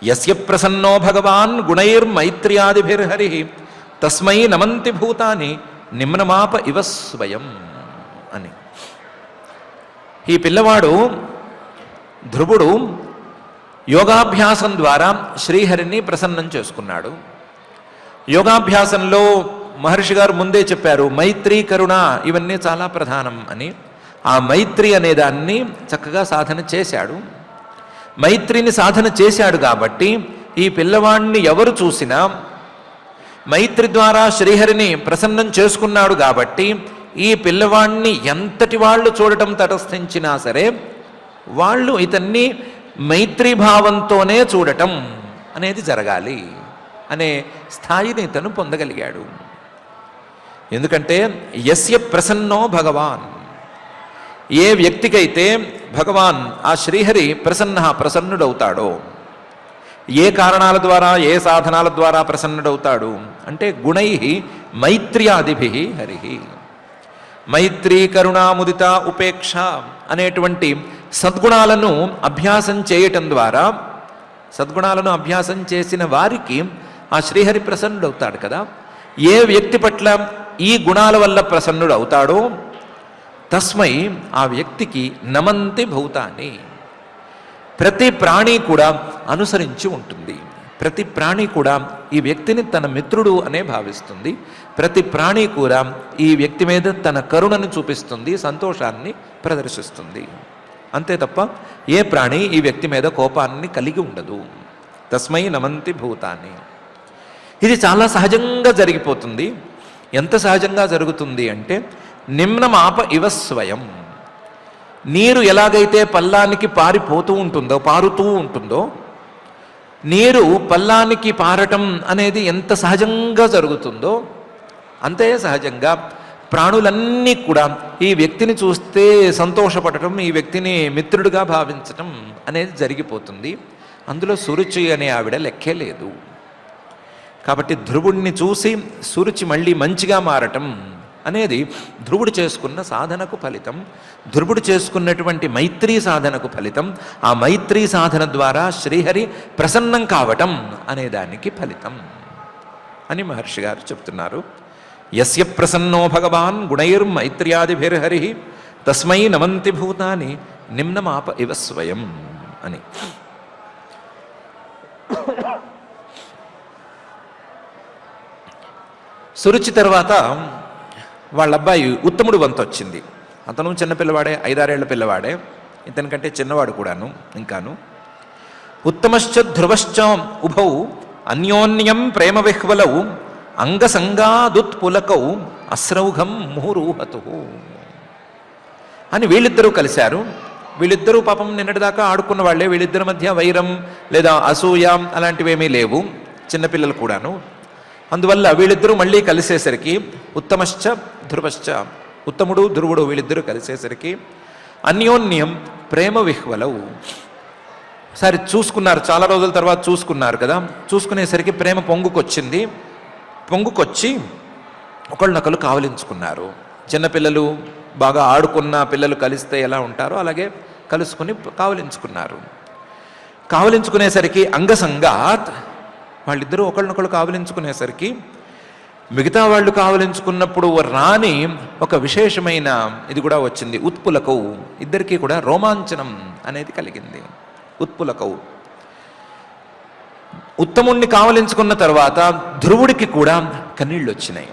యస్య ప్రసన్నో భగవాన్ గుణైర్మైత్ర్యాదిభిర్హరి తస్మై నమంతి భూతాని నిమ్నమాప ఇవ స్వయం అని. ఈ పిల్లవాడు ధ్రువుడు యోగాభ్యాసం ద్వారా శ్రీహరిని ప్రసన్నం చేసుకున్నాడు. యోగాభ్యాసంలో మహర్షి గారు ముందే చెప్పారు మైత్రి, కరుణ ఇవన్నీ చాలా ప్రధానం అని. ఆ మైత్రి అనే దాన్ని చక్కగా సాధన చేశాడు. మైత్రిని సాధన చేశాడు కాబట్టి ఈ పిల్లవాడిని ఎవరు చూసినా మైత్రి ద్వారా శ్రీహరిని ప్రసన్నం చేసుకున్నాడు కాబట్టి ఈ పిల్లవాడిని ఎంతటి వాళ్ళు చూడటం తటస్థించినా సరే వాళ్ళు ఇతన్ని మైత్రీభావంతోనే చూడటం అనేది జరగాలి అనే స్థాయిని ఇతను పొందగలిగాడు. ఎందుకంటే యస్య ప్రసన్నో భగవాన్, ఏ వ్యక్తికైతే భగవాన్ ఆ శ్రీహరి ప్రసన్నుడవుతాడో, ఏ కారణాల ద్వారా ఏ సాధనాల ద్వారా ప్రసన్నుడవుతాడు అంటే గుణై మైత్ర్యాదిభి హరి. మైత్రి, కరుణ, ముదిత, ఉపేక్ష అనేటువంటి సద్గుణాలను అభ్యాసం చేయటం ద్వారా, సద్గుణాలను అభ్యాసం చేసిన వారికి ఆ శ్రీహరి ప్రసన్నుడవుతాడు కదా. ఏ వ్యక్తి పట్ల ఈ గుణాల వల్ల ప్రసన్నుడు అవుతాడో తస్మై ఆ వ్యక్తికి నమంతి భూతాన్ని, ప్రతి ప్రాణి కూడా అనుసరించి ఉంటుంది. ప్రతి ప్రాణి కూడా ఈ వ్యక్తిని తన మిత్రుడు అనే భావిస్తుంది. ప్రతి ప్రాణి కూడా ఈ వ్యక్తి మీద తన కరుణను చూపిస్తుంది, సంతోషాన్ని ప్రదర్శిస్తుంది. అంతే తప్ప ఏ ప్రాణి ఈ వ్యక్తి మీద కోపాన్ని కలిగి ఉండదు. తస్మై నమంతి భూతాన్ని. ఇది చాలా సహజంగా జరిగిపోతుంది. ఎంత సహజంగా జరుగుతుంది అంటే నిమ్నమాప ఇవ స్వయం. నీరు ఎలాగైతే పల్లానికి పారుతూ ఉంటుందో నీరు పల్లానికి పారటం అనేది ఎంత సహజంగా జరుగుతుందో అంతే సహజంగా ప్రాణులన్నీ కూడా ఈ వ్యక్తిని చూస్తే సంతోషపడటం, ఈ వ్యక్తిని మిత్రుడిగా భావించటం అనేది జరిగిపోతుంది. అందులో సురుచి అనే ఆవిడ లెక్కే లేదు. కాబట్టి ధ్రువుడిని చూసి సురుచి మళ్ళీ మంచిగా మారటం అనేది ధ్రువుడు చేసుకున్న సాధనకు ఫలితం, ధ్రువుడు చేసుకున్నటువంటి మైత్రీ సాధనకు ఫలితం. ఆ మైత్రీ సాధన ద్వారా శ్రీహరి ప్రసన్నం కావటం అనే దానికి ఫలితం అని మహర్షి గారు చెప్తున్నారు. యస్య ప్రసన్నో భగవాన్ గుణైర్మైత్ర్యాదిభిర్హరి తస్మై నమంతి భూతాని నిమ్నమాప ఇవ స్వయం అని. సురుచి తర్వాత వాళ్ళ అబ్బాయి ఉత్తముడు వంతు వచ్చింది. అతను చిన్నపిల్లవాడే, 5-6 ఏళ్ల పిల్లవాడే, ఇతనికంటే చిన్నవాడు కూడాను ఇంకాను. ఉత్తమశ్చ ధ్రువశ్చ ఉభౌ అన్యోన్యం ప్రేమ విహ్వలౌ అంగసంగాదుత్పులకౌ అశ్రౌఘం ముహురూహతు అని వీళ్ళిద్దరూ కలిశారు. వీళ్ళిద్దరూ పాపం నిన్నటిదాకా ఆడుకున్న వాళ్ళే. వీళ్ళిద్దరి మధ్య వైరం లేదా అసూయ అలాంటివేమీ లేవు, చిన్నపిల్లలు కూడాను. అందువల్ల వీళ్ళిద్దరూ మళ్ళీ కలిసేసరికి ఉత్తమశ్చ ధ్రువశ్చ, ఉత్తముడు ధ్రువుడు వీళ్ళిద్దరూ కలిసేసరికి అన్యోన్యం ప్రేమ విహ్వలవు, సరే చూసుకున్నారు, చాలా రోజుల తర్వాత చూసుకున్నారు కదా. చూసుకునేసరికి ప్రేమ పొంగుకొచ్చింది. పొంగుకొచ్చి ఒకళ్ళనొకళ్ళు కావలించుకున్నారు. చిన్నపిల్లలు బాగా ఆడుకున్న పిల్లలు కలిస్తే ఎలా ఉంటారో అలాగే కలుసుకుని కావలించుకున్నారు. కావలించుకునేసరికి అంగసంగాత్ వాళ్ళిద్దరూ ఒకళ్ళనొకళ్ళు కావలించుకునేసరికి మిగతా వాళ్ళు కావలించుకున్నప్పుడు రాని ఒక విశేషమైన ఇది కూడా వచ్చింది. ఉత్పులకౌ, ఇద్దరికీ కూడా రోమాంచనం అనేది కలిగింది. ఉత్పులకౌ, ఉత్తముణ్ణి కావలించుకున్న తర్వాత ధ్రువుడికి కూడా కన్నీళ్ళు వచ్చినాయి.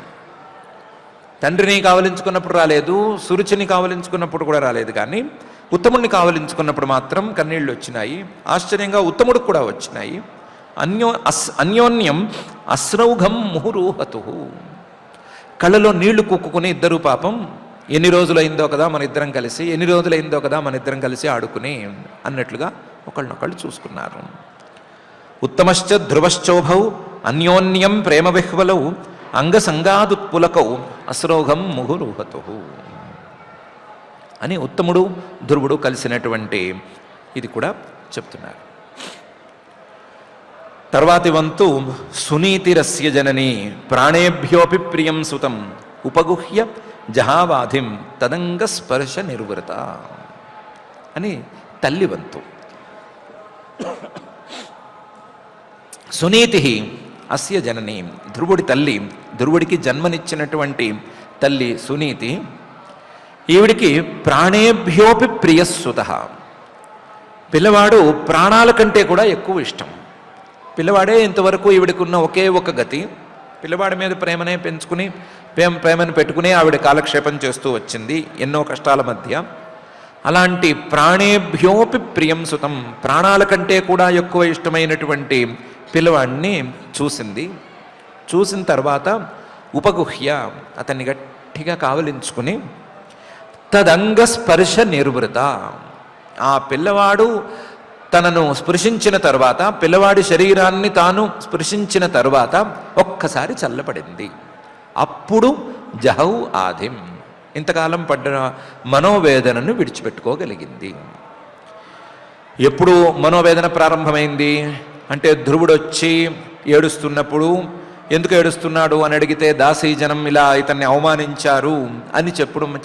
తండ్రిని కావలించుకున్నప్పుడు రాలేదు, సురుచిని కావలించుకున్నప్పుడు కూడా రాలేదు, కానీ ఉత్తముణ్ణి కావలించుకున్నప్పుడు మాత్రం కన్నీళ్ళు వచ్చినాయి. ఆశ్చర్యంగా ఉత్తముడికి కూడా వచ్చినాయి. అన్యోన్యం అశ్రౌఘం ముహురూహతు, కళ్ళలో నీళ్లు కుక్కుని ఇద్దరు పాపం ఎన్ని రోజులైందో కదా మన ఇద్దరం కలిసి, ఎన్ని రోజులైందో కదా మన ఇద్దరం కలిసి ఆడుకుని అన్నట్లుగా ఒకళ్ళనొకళ్ళు చూసుకున్నారు. ఉత్తమశ్చ ధ్రువశ్చోభౌ అన్యోన్యం ప్రేమ విహ్వలౌ అంగసంగాదుత్పులకౌ అశ్రోఘం ముహురూహతు అని ఉత్తముడు ధ్రువుడు కలిసినటువంటి ఇది కూడా చెప్తున్నారు. తర్వాతి వంతు సునీతిరస్య జనని ప్రాణేభ్యోపి ప్రియం సుతం ఉపగుహ్య జహావాధిం తదంగ స్పర్శ నిర్వృత అని తల్లి వంతు. సునీతి అస్య జనని, ధ్రువుడి తల్లి, ధ్రువుడికి జన్మనిచ్చినటువంటి తల్లి సునీతి, ఈవిడికి ప్రాణేభ్యోపి ప్రియస్సుత, పిల్లవాడు ప్రాణాల కంటే కూడా ఎక్కువ ఇష్టం. పిల్లవాడే ఇంతవరకు ఈవిడికి ఉన్న ఒకే ఒక గతి, పిల్లవాడి మీద ప్రేమనే పెంచుకుని ప్రేమను పెట్టుకుని ఆవిడ కాలక్షేపం చేస్తూ వచ్చింది ఎన్నో కష్టాల మధ్య. అలాంటి ప్రాణేభ్యోపి ప్రియం సుతం, ప్రాణాల కంటే కూడా ఎక్కువ ఇష్టమైనటువంటి పిల్లవాడిని చూసింది. చూసిన తర్వాత ఉపగుహ్య, అతన్ని గట్టిగా కావలించుకుని తదంగ స్పర్శ నిర్వృత, ఆ పిల్లవాడు తనను స్పృశించిన తర్వాత, పిల్లవాడి శరీరాన్ని తాను స్పృశించిన తర్వాత ఒక్కసారి చల్లబడింది. అప్పుడు జహౌ ఆధిం, ఇంతకాలం పడ్డ మనోవేదనను విడిచిపెట్టుకోగలిగింది. ఎప్పుడు మనోవేదన ప్రారంభమైంది అంటే ధ్రువుడు వచ్చి ఏడుస్తున్నప్పుడు, ఎందుకు ఏడుస్తున్నాడు అని అడిగితే దాసీజనం ఇలా ఇతన్ని అవమానించారు అని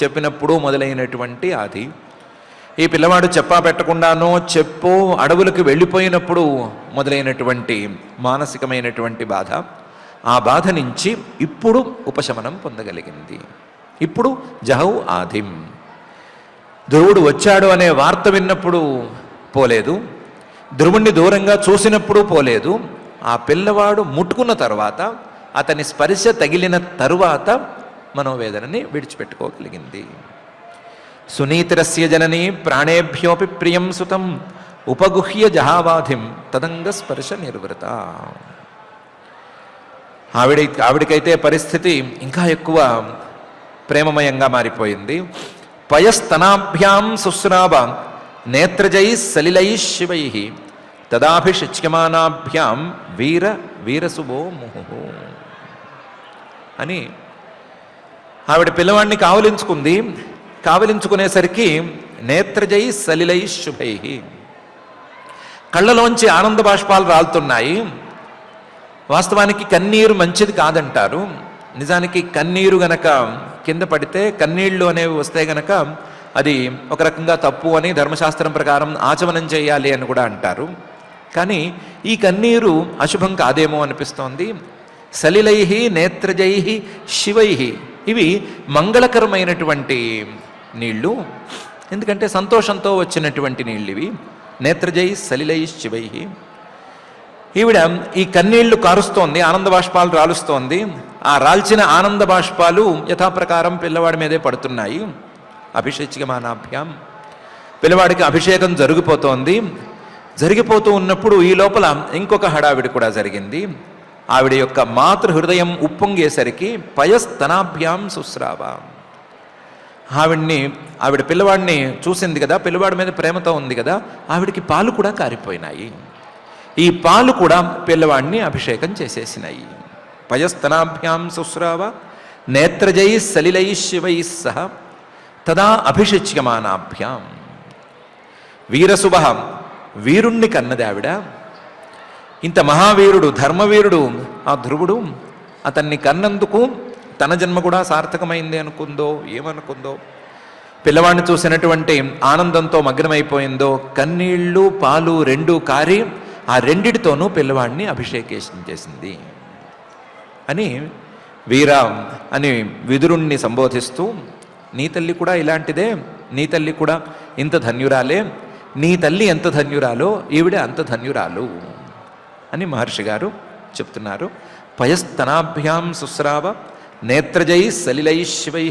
చెప్పినప్పుడు మొదలైనటువంటి ఆది. ఈ పిల్లవాడు చెప్పా పెట్టకుండానో చెప్పు అడవులకు వెళ్ళిపోయినప్పుడు మొదలైనటువంటి మానసికమైనటువంటి బాధ, ఆ బాధ నుంచి ఇప్పుడు ఉపశమనం పొందగలిగింది. ఇప్పుడు జహౌ ఆధిం, ధ్రువుడు వచ్చాడు అనే వార్త విన్నప్పుడు పోలేదు, ధ్రువుణ్ణి దూరంగా చూసినప్పుడు పోలేదు, ఆ పిల్లవాడు ముట్టుకున్న తర్వాత, అతని స్పర్శ తగిలిన తరువాత మనోవేదనని విడిచిపెట్టుకోగలిగింది. సునీతిరస్య జనని ప్రాణేభ్యోపి ప్రియం సుతం ఉపగుహ్య జహావాధిం తదంగ స్పర్శ నిర్వృత. ఆవిడికైతే పరిస్థితి ఇంకా ఎక్కువ ప్రేమమయంగా మారిపోయింది. పయస్తనాభ్యాం సుస్రావ నేత్రజై సలిలై శివై తదాభిషిచ్యమానాభ్యాం వీర వీరసుభో ముహు అని ఆవిడ పిల్లవాడిని కావలించుకుంది. కావలించుకునేసరికి నేత్రజై సలిలై శుభై, కళ్ళలోంచి ఆనంద బాష్పాలు రాలుతున్నాయి. వాస్తవానికి కన్నీరు మంచిది కాదంటారు. నిజానికి కన్నీరు గనక కింద పడితే, కన్నీళ్లు అనేవి వస్తే గనక అది ఒక రకంగా తప్పు అని ధర్మశాస్త్రం ప్రకారం ఆచమనం చేయాలి అని కూడా అంటారు. కానీ ఈ కన్నీరు అశుభం కాదేమో అనిపిస్తోంది. సలిలై నేత్రజై శివై, ఇవి మంగళకరమైనటువంటి నీళ్లు, ఎందుకంటే సంతోషంతో వచ్చినటువంటి నీళ్ళు ఇవి. నేత్రజై సలిలై శివై, ఈవిడ ఈ కన్నీళ్లు కారుస్తోంది, ఆనంద బాష్పాలు రాలుస్తోంది. ఆ రాల్చిన ఆనంద బాష్పాలు యథాప్రకారం పిల్లవాడి మీదే పడుతున్నాయి. అభిషేచ్యమానాభ్యాం, పిల్లవాడికి అభిషేకం జరిగిపోతోంది. జరిగిపోతూ ఉన్నప్పుడు ఈ లోపల ఇంకొక హడావిడి కూడా జరిగింది. ఆవిడ యొక్క మాతృహృదయం ఉప్పొంగేసరికి పయస్తనాభ్యాం సుస్రావ, ఆవిడ పిల్లవాడిని చూసింది కదా, పిల్లవాడి మీద ప్రేమతో ఉంది కదా, ఆవిడికి పాలు కూడా కారిపోయినాయి. ఈ పాలు కూడా పిల్లవాడిని అభిషేకం చేసేసినాయి. పయస్తనాభ్యాం సుస్రావ నేత్రజై సలిలై శివై సహ తదా అభిషిచ్యమానాభ్యాం వీరశుభ, వీరుణ్ణి కన్నది ఆవిడ. ఇంత మహావీరుడు, ధర్మవీరుడు ఆ ధ్రువుడు, అతన్ని కన్నందుకు తన జన్మ కూడా సార్థకమైంది అనుకుందో ఏమనుకుందో, పిల్లవాడిని చూసినటువంటి ఆనందంతో మగ్నమైపోయిందో, కన్నీళ్ళు పాలు రెండూ కారి ఆ రెండిటితోనూ పిల్లవాడిని అభిషేకేశం చేసింది అని వీరా అని విదురుణ్ణి సంబోధిస్తూ, నీ తల్లి కూడా ఇలాంటిదే, నీ తల్లి కూడా ఇంత ధన్యురాలే, నీ తల్లి ఎంత ధన్యురాలో ఈవిడ అంత ధన్యురాలు అని మహర్షి గారు చెప్తున్నారు. పయస్తనాభ్యాం సుస్రావ నేత్రజై సలిలై శివై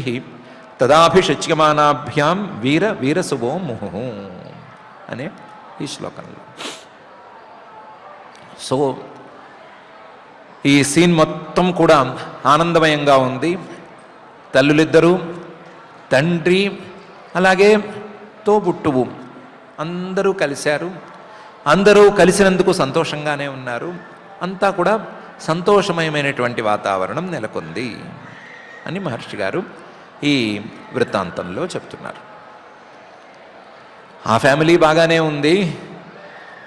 తదాభిషచ్యమానాభ్యాం వీర వీరసువో ముహు అనే ఈ శ్లోకంలో. సో ఈ సీన్ మొత్తం కూడా ఆనందమయంగా ఉంది. తల్లులిద్దరూ, తండ్రి, అలాగే తోబుట్టువు అందరూ కలిశారు. అందరూ కలిసినందుకు సంతోషంగానే ఉన్నారు. అంతా కూడా సంతోషమయమైనటువంటి వాతావరణం నెలకొంది అని మహర్షి గారు ఈ వృత్తాంతంలో చెప్తున్నారు. ఆ ఫ్యామిలీ బాగానే ఉంది,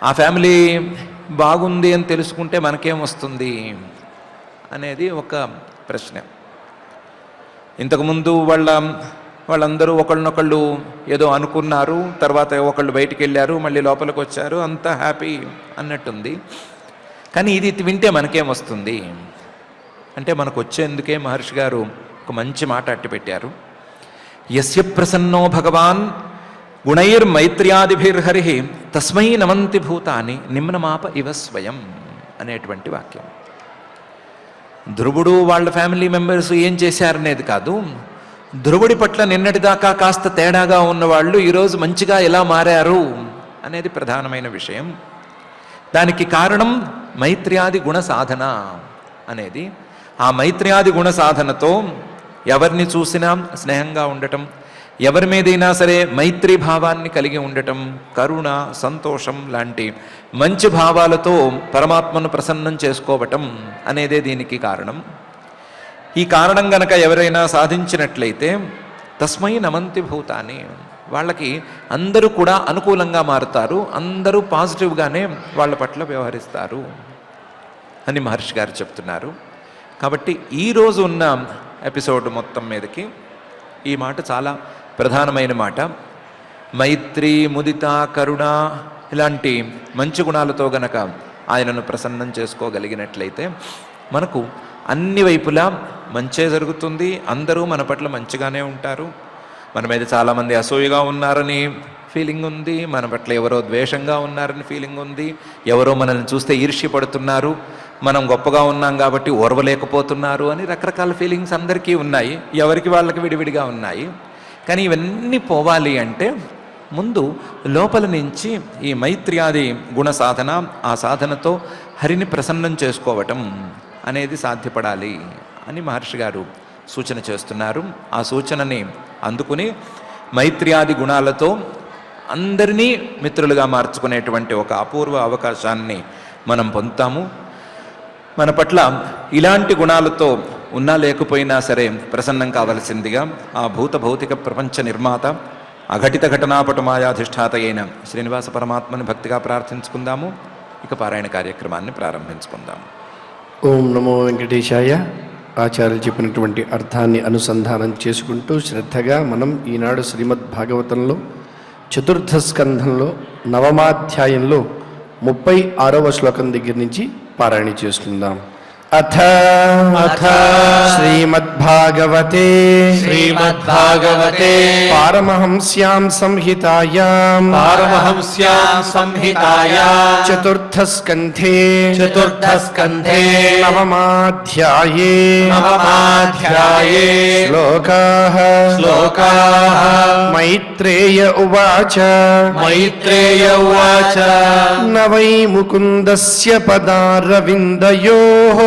ఆ ఫ్యామిలీ బాగుంది అని తెలుసుకుంటే మనకేం వస్తుంది అనేది ఒక ప్రశ్న. ఇంతకుముందు వాళ్ళందరూ ఒకళ్ళనొకళ్ళు ఏదో అనుకున్నారు, తర్వాత ఒకళ్ళు బయటికి వెళ్ళారు, మళ్ళీ లోపలికి వచ్చారు, అంతా హ్యాపీ అన్నట్టుంది. కానీ ఇది వింటే మనకేం వస్తుంది అంటే, మనకు వచ్చేందుకే మహర్షి గారు ఒక మంచి మాట అట్టిపెట్టారు. యస్య ప్రసన్నో భగవాన్ గుణైర్మైత్ర్యాదిభిర్హరి తస్మై నమంతి భూతాని నిమ్నమాప ఇవ స్వయం అనేటువంటి వాక్యం. ధ్రువుడు వాళ్ళ ఫ్యామిలీ మెంబర్స్ ఏం చేశారనేది కాదు, ధ్రువుడి పట్ల నిన్నటిదాకా కాస్త తేడాగా ఉన్నవాళ్ళు ఈరోజు మంచిగా ఎలా మారారు అనేది ప్రధానమైన విషయం. దానికి కారణం మైత్ర్యాది గుణ సాధన అనేది. ఆ మైత్ర్యాది గుణ సాధనతో ఎవరిని చూసినా స్నేహంగా ఉండటం, ఎవరి మీదైనా సరే మైత్రీ భావాన్ని కలిగి ఉండటం, కరుణ, సంతోషం లాంటి మంచి భావాలతో పరమాత్మను ప్రసన్నం చేసుకోవటం అనేదే దీనికి కారణం. ఈ కారణం గనక ఎవరైనా సాధించినట్లయితే తస్మై నమంతి భూతాని, వాళ్ళకి అందరూ కూడా అనుకూలంగా మారుతారు, అందరూ పాజిటివ్గానే వాళ్ళ పట్ల వ్యవహరిస్తారు అని మహర్షి గారు చెప్తున్నారు. కాబట్టి ఈరోజు ఉన్న ఎపిసోడ్ మొత్తం మీదకి ఈ మాట చాలా ప్రధానమైన మాట. మైత్రి, ముదిత, కరుణ ఇలాంటి మంచి గుణాలతో గనక ఆయనను ప్రసన్నం చేసుకోగలిగినట్లయితే మనకు అన్ని వైపులా మంచే జరుగుతుంది, అందరూ మన పట్ల మంచిగానే ఉంటారు. మన మీద చాలామంది అసూయగా ఉన్నారని ఫీలింగ్ ఉంది, మన పట్ల ఎవరో ద్వేషంగా ఉన్నారని ఫీలింగ్ ఉంది, ఎవరో మనల్ని చూస్తే ఈర్ష్యపడుతున్నారు, మనం గొప్పగా ఉన్నాం కాబట్టి ఓర్వలేకపోతున్నారు అని రకరకాల ఫీలింగ్స్ అందరికీ ఉన్నాయి, ఎవరికి వాళ్ళకి విడివిడిగా ఉన్నాయి. కానీ ఇవన్నీ పోవాలి అంటే ముందు లోపల నుంచి ఈ మైత్ర్యాది గుణ సాధన, ఆ సాధనతో హరిని ప్రసన్నం చేసుకోవటం అనేది సాధ్యపడాలి అని మహర్షి గారు సూచన చేస్తున్నారు. ఆ సూచనని అందుకుని మైత్ర్యాది గుణాలతో అందరినీ మిత్రులుగా మార్చుకునేటువంటి ఒక అపూర్వ అవకాశాన్ని మనం పొందుతాము. మన పట్ల ఇలాంటి గుణాలతో ఉన్నా లేకపోయినా సరే ప్రసన్నం కావలసిందిగా ఆ భూత భౌతిక ప్రపంచ నిర్మాత, అఘటిత ఘటనాపటు మాయాధిష్ఠాత అయిన శ్రీనివాస పరమాత్మని భక్తిగా ప్రార్థించుకుందాము. ఇక పారాయణ కార్యక్రమాన్ని ప్రారంభించుకుందాము. ఓం నమో వెంకటేశాయ. ఆచార్యులు చెప్పినటువంటి అర్థాన్ని అనుసంధానం చేసుకుంటూ శ్రద్ధగా మనం ఈనాడు శ్రీమద్ భాగవతంలో చతుర్థ స్కంధంలో 9వ అధ్యాయంలో 36వ శ్లోకం దగ్గర నుంచి పారాయణ చేసుకుందాం. అథ శ్రీమద్భాగవతే పారమహంస్యాం సంహితాయాం చతుర్థ స్కంధే 9వ అధ్యాయే శ్లోకాః మైత్రేయ ఉవాచ న వై ముకుందస్య పదారవిందయోః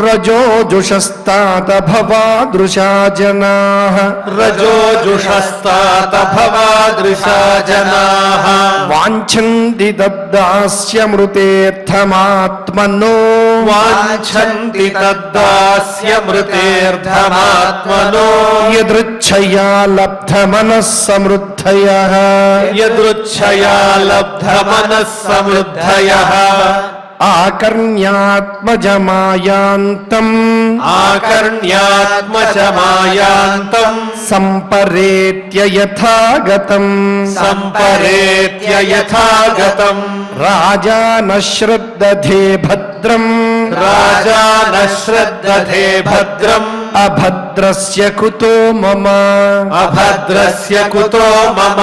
రజోజుషస్తాత భవాదృశా జనాః వాంఛన్తి దద్దాస్య మృతేర్థమాత్మనో వాంఛन्ति తద్దాస్యమృతేర్ధమాత్మనో యదృచ్ఛయా లబ్ధమనః సమృద్ధయః యదృచ్ఛయా లబ్ధమనః సమృద్ధయః ఆకర్ణ్యాత్మజమాయాంతం ఆకర్ణ్యాత్మజమాయాంతం సంపరేత్య యథాగతం సంపరేత్య యథాగతం రాజాన శ్రద్ధతే భద్రం రాజా న శ్రద్ధతే భద్రం అభద్రస్య కుతో మమ అభద్రస్య కుతో మమ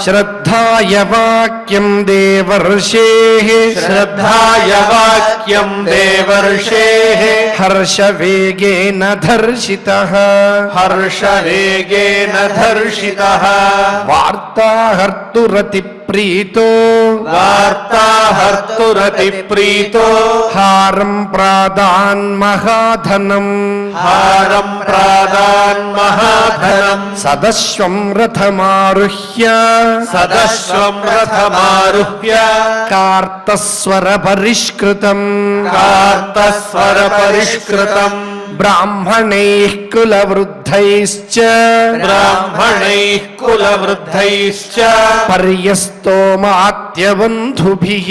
శ్రద్ధాయ వాక్యం దేవర్షేః శ్రద్ధాయ వాక్యం దేవర్షేః హర్షవేగేన ధర్షితః హర్షవేగేన ధర్షితః వార్తాహర్తురతి ప్రీతో వార్తాహర్తురతి ప్రీతో హారం ప్రాదాన్మహాధనం హారం ప్రాదాన్మహాధనం సదశ్వం రథమారుహ్య సదశ్వం రథమారుహ్య కార్తస్వర పరిష్కృతం కార్తస్వర పరిష్కృతం బ్రాహ్మణైః కులవృద్ధైశ్చ బ్రాహ్మణైః కులవృద్ధైశ్చ పర్యస్తోమాత్యబంధుభిః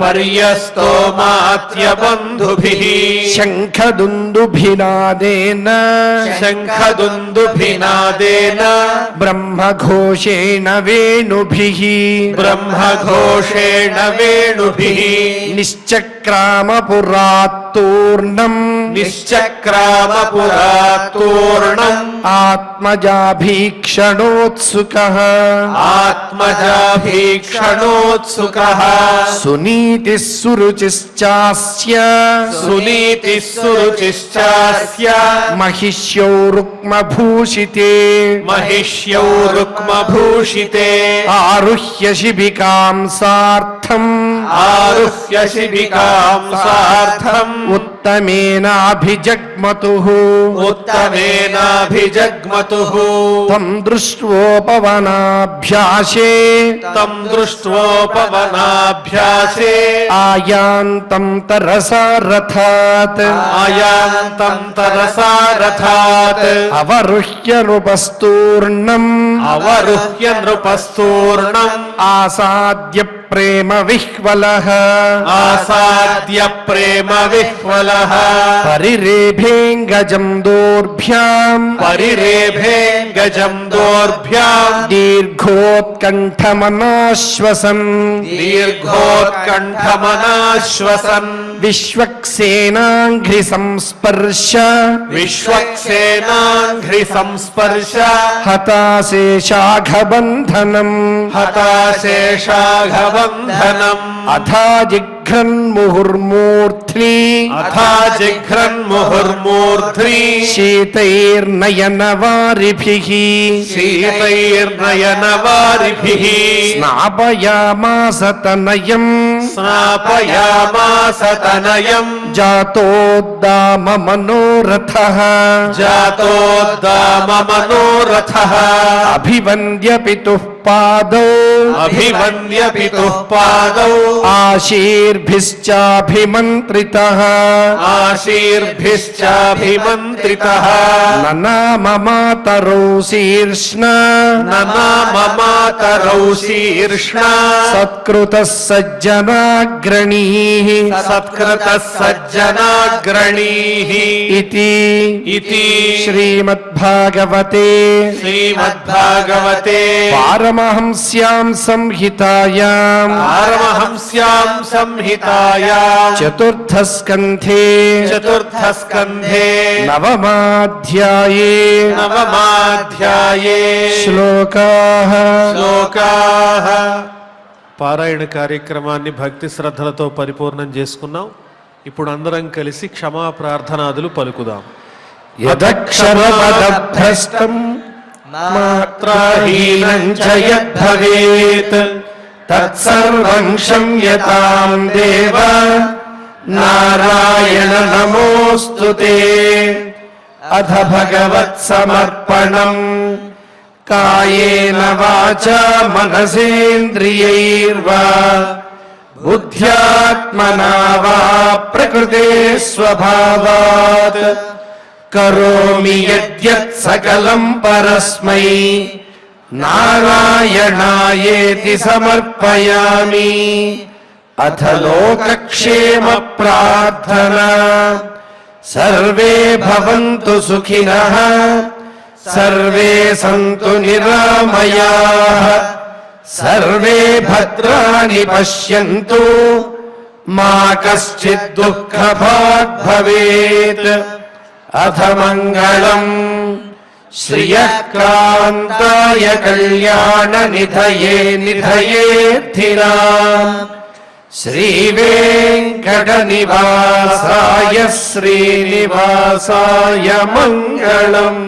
పర్యస్తోమాత్యబంధుభిః శంఖదుందుభినాదేన శంఖదుందుభినాదేన బ్రహ్మఘోషేణ వేణుభిః బ్రహ్మఘోషేణ వేణుభిః నిశ్చక్రామపురాత్తూర్ణం నిశ్చక్రామపురాత్తూర్ణం ఆత్మజాభీక్షణోత్సుకః ఆత్మజాభీక్షణోత్సుకః సునీతిః సురుచిశ్చాస్య సునీతిః సురుచిశ్చాస్య మహిష్యౌ రుక్మభూషితే మహిష్యౌ రుక్మభూషితే ఆరుహ్య శిబికాం సార్థం ఆరుహ్య శిబికాం సార్థం ఉత్తమేనాభిజగ్మతుః ఉత్తమేనాభిజగ్మతుః తం దృష్ట్వోపవనాభ్యాసే తం దృష్ట్వోపవనాభ్యాసే ఆయాంతం తరసా రథాత్ ఆయాంతం తరసా రథాత్ అవరుహ్య నృపస్తూర్ణం అవరుహ్య నృపస్తూర్ణం ఆసాద్య ప్రేమ విహ్వలః ఆసాద్య ప్రేమ విహ్వలః పరిరేభేంగజం దోర్భ్యాం పరిరేభే గజం దోర్భ్యాం దీర్ఘోత్కంఠమనాశ్వసన్ దీర్ఘోత్కంఠమనాశ్వసన్ విశ్వక్సేనాంఘ్రి సంస్పర్శ విశ్వక్సేనాంఘ్రి సంస్పర్శ హతాశేషాఘబంధనం హతాశేషాఘబంధనం అథా జిఘ్రన్ముహుర్మూర్ధ్ని అథా జిఘ్రన్ముహుర్మూర్ధ్ని శీతైర్నయనవారిభిః శీతైర్నయనవారిభిః స్నాపయామాస తనయం స్నాపయామాస తనయం జాతోద్దామ మనోరథః జాతోద్దామ మనోరథః అభివంద్య పితుః పాదౌ అభివంద్య పితుః పాదౌ ఆశీర్భిశ్చాభిమంత్రితః ఆశీర్భిశ్చాభిమంత్రితః ననామ మాతరౌ శీర్ష్ణ ననామ మాతరౌ శీర్ష్ణ సత్కృతః సజ్జనాగ్రణీః సత్కృతః సజ్జనాగ్రణీః ఇతి ఇతి శ్రీమద్భాగవతే శ్రీమద్భాగవతే పారమహంస్యాం సంహితాయాం పారమహంస్యాం సంహితాయాం చతుర్థస్కంధే చతుర్థస్కంధే నవమాధ్యాయే నవమాధ్యాయే శ్లోకాః శ్లోకాః. పారాయణ కార్యక్రమాన్ని భక్తి శ్రద్ధలతో పరిపూర్ణం చేసుకున్నాం. ఇప్పుడు అందరం కలిసి క్షమా ప్రార్థనాదులు పలుకుదాం. యదక్షరపదభ్రష్టం మాత్రాహీనం చ యద్భవేత్ తత్సర్వం క్షమ్యతాం దేవ నారాయణ నమోస్తుతే. అథ భగవత్సమర్పణం కాయేన వాచా మనసేంద్రియైర్వా बुद्ध्यात्मना वा प्रकृते स्वभावात् करोमि यद्यत् सकलं परस्मै नारायणायेति समर्पयामि। अथ लोकक्षेम प्रार्थना। सर्वे भवन्तु सुखिनः सर्वे सन्तु निरामयाः सर्वे भद्राणि पश्यन्तु मा कश्चित् दुःखभाग् भवेत्। अथ मङ्गलम् श्रियःकान्ताय कल्याणनिधये निधयेऽर्थिनाम् श्रीवेङ्कटनिवासाय श्रीनिवासाय मङ्गलम्।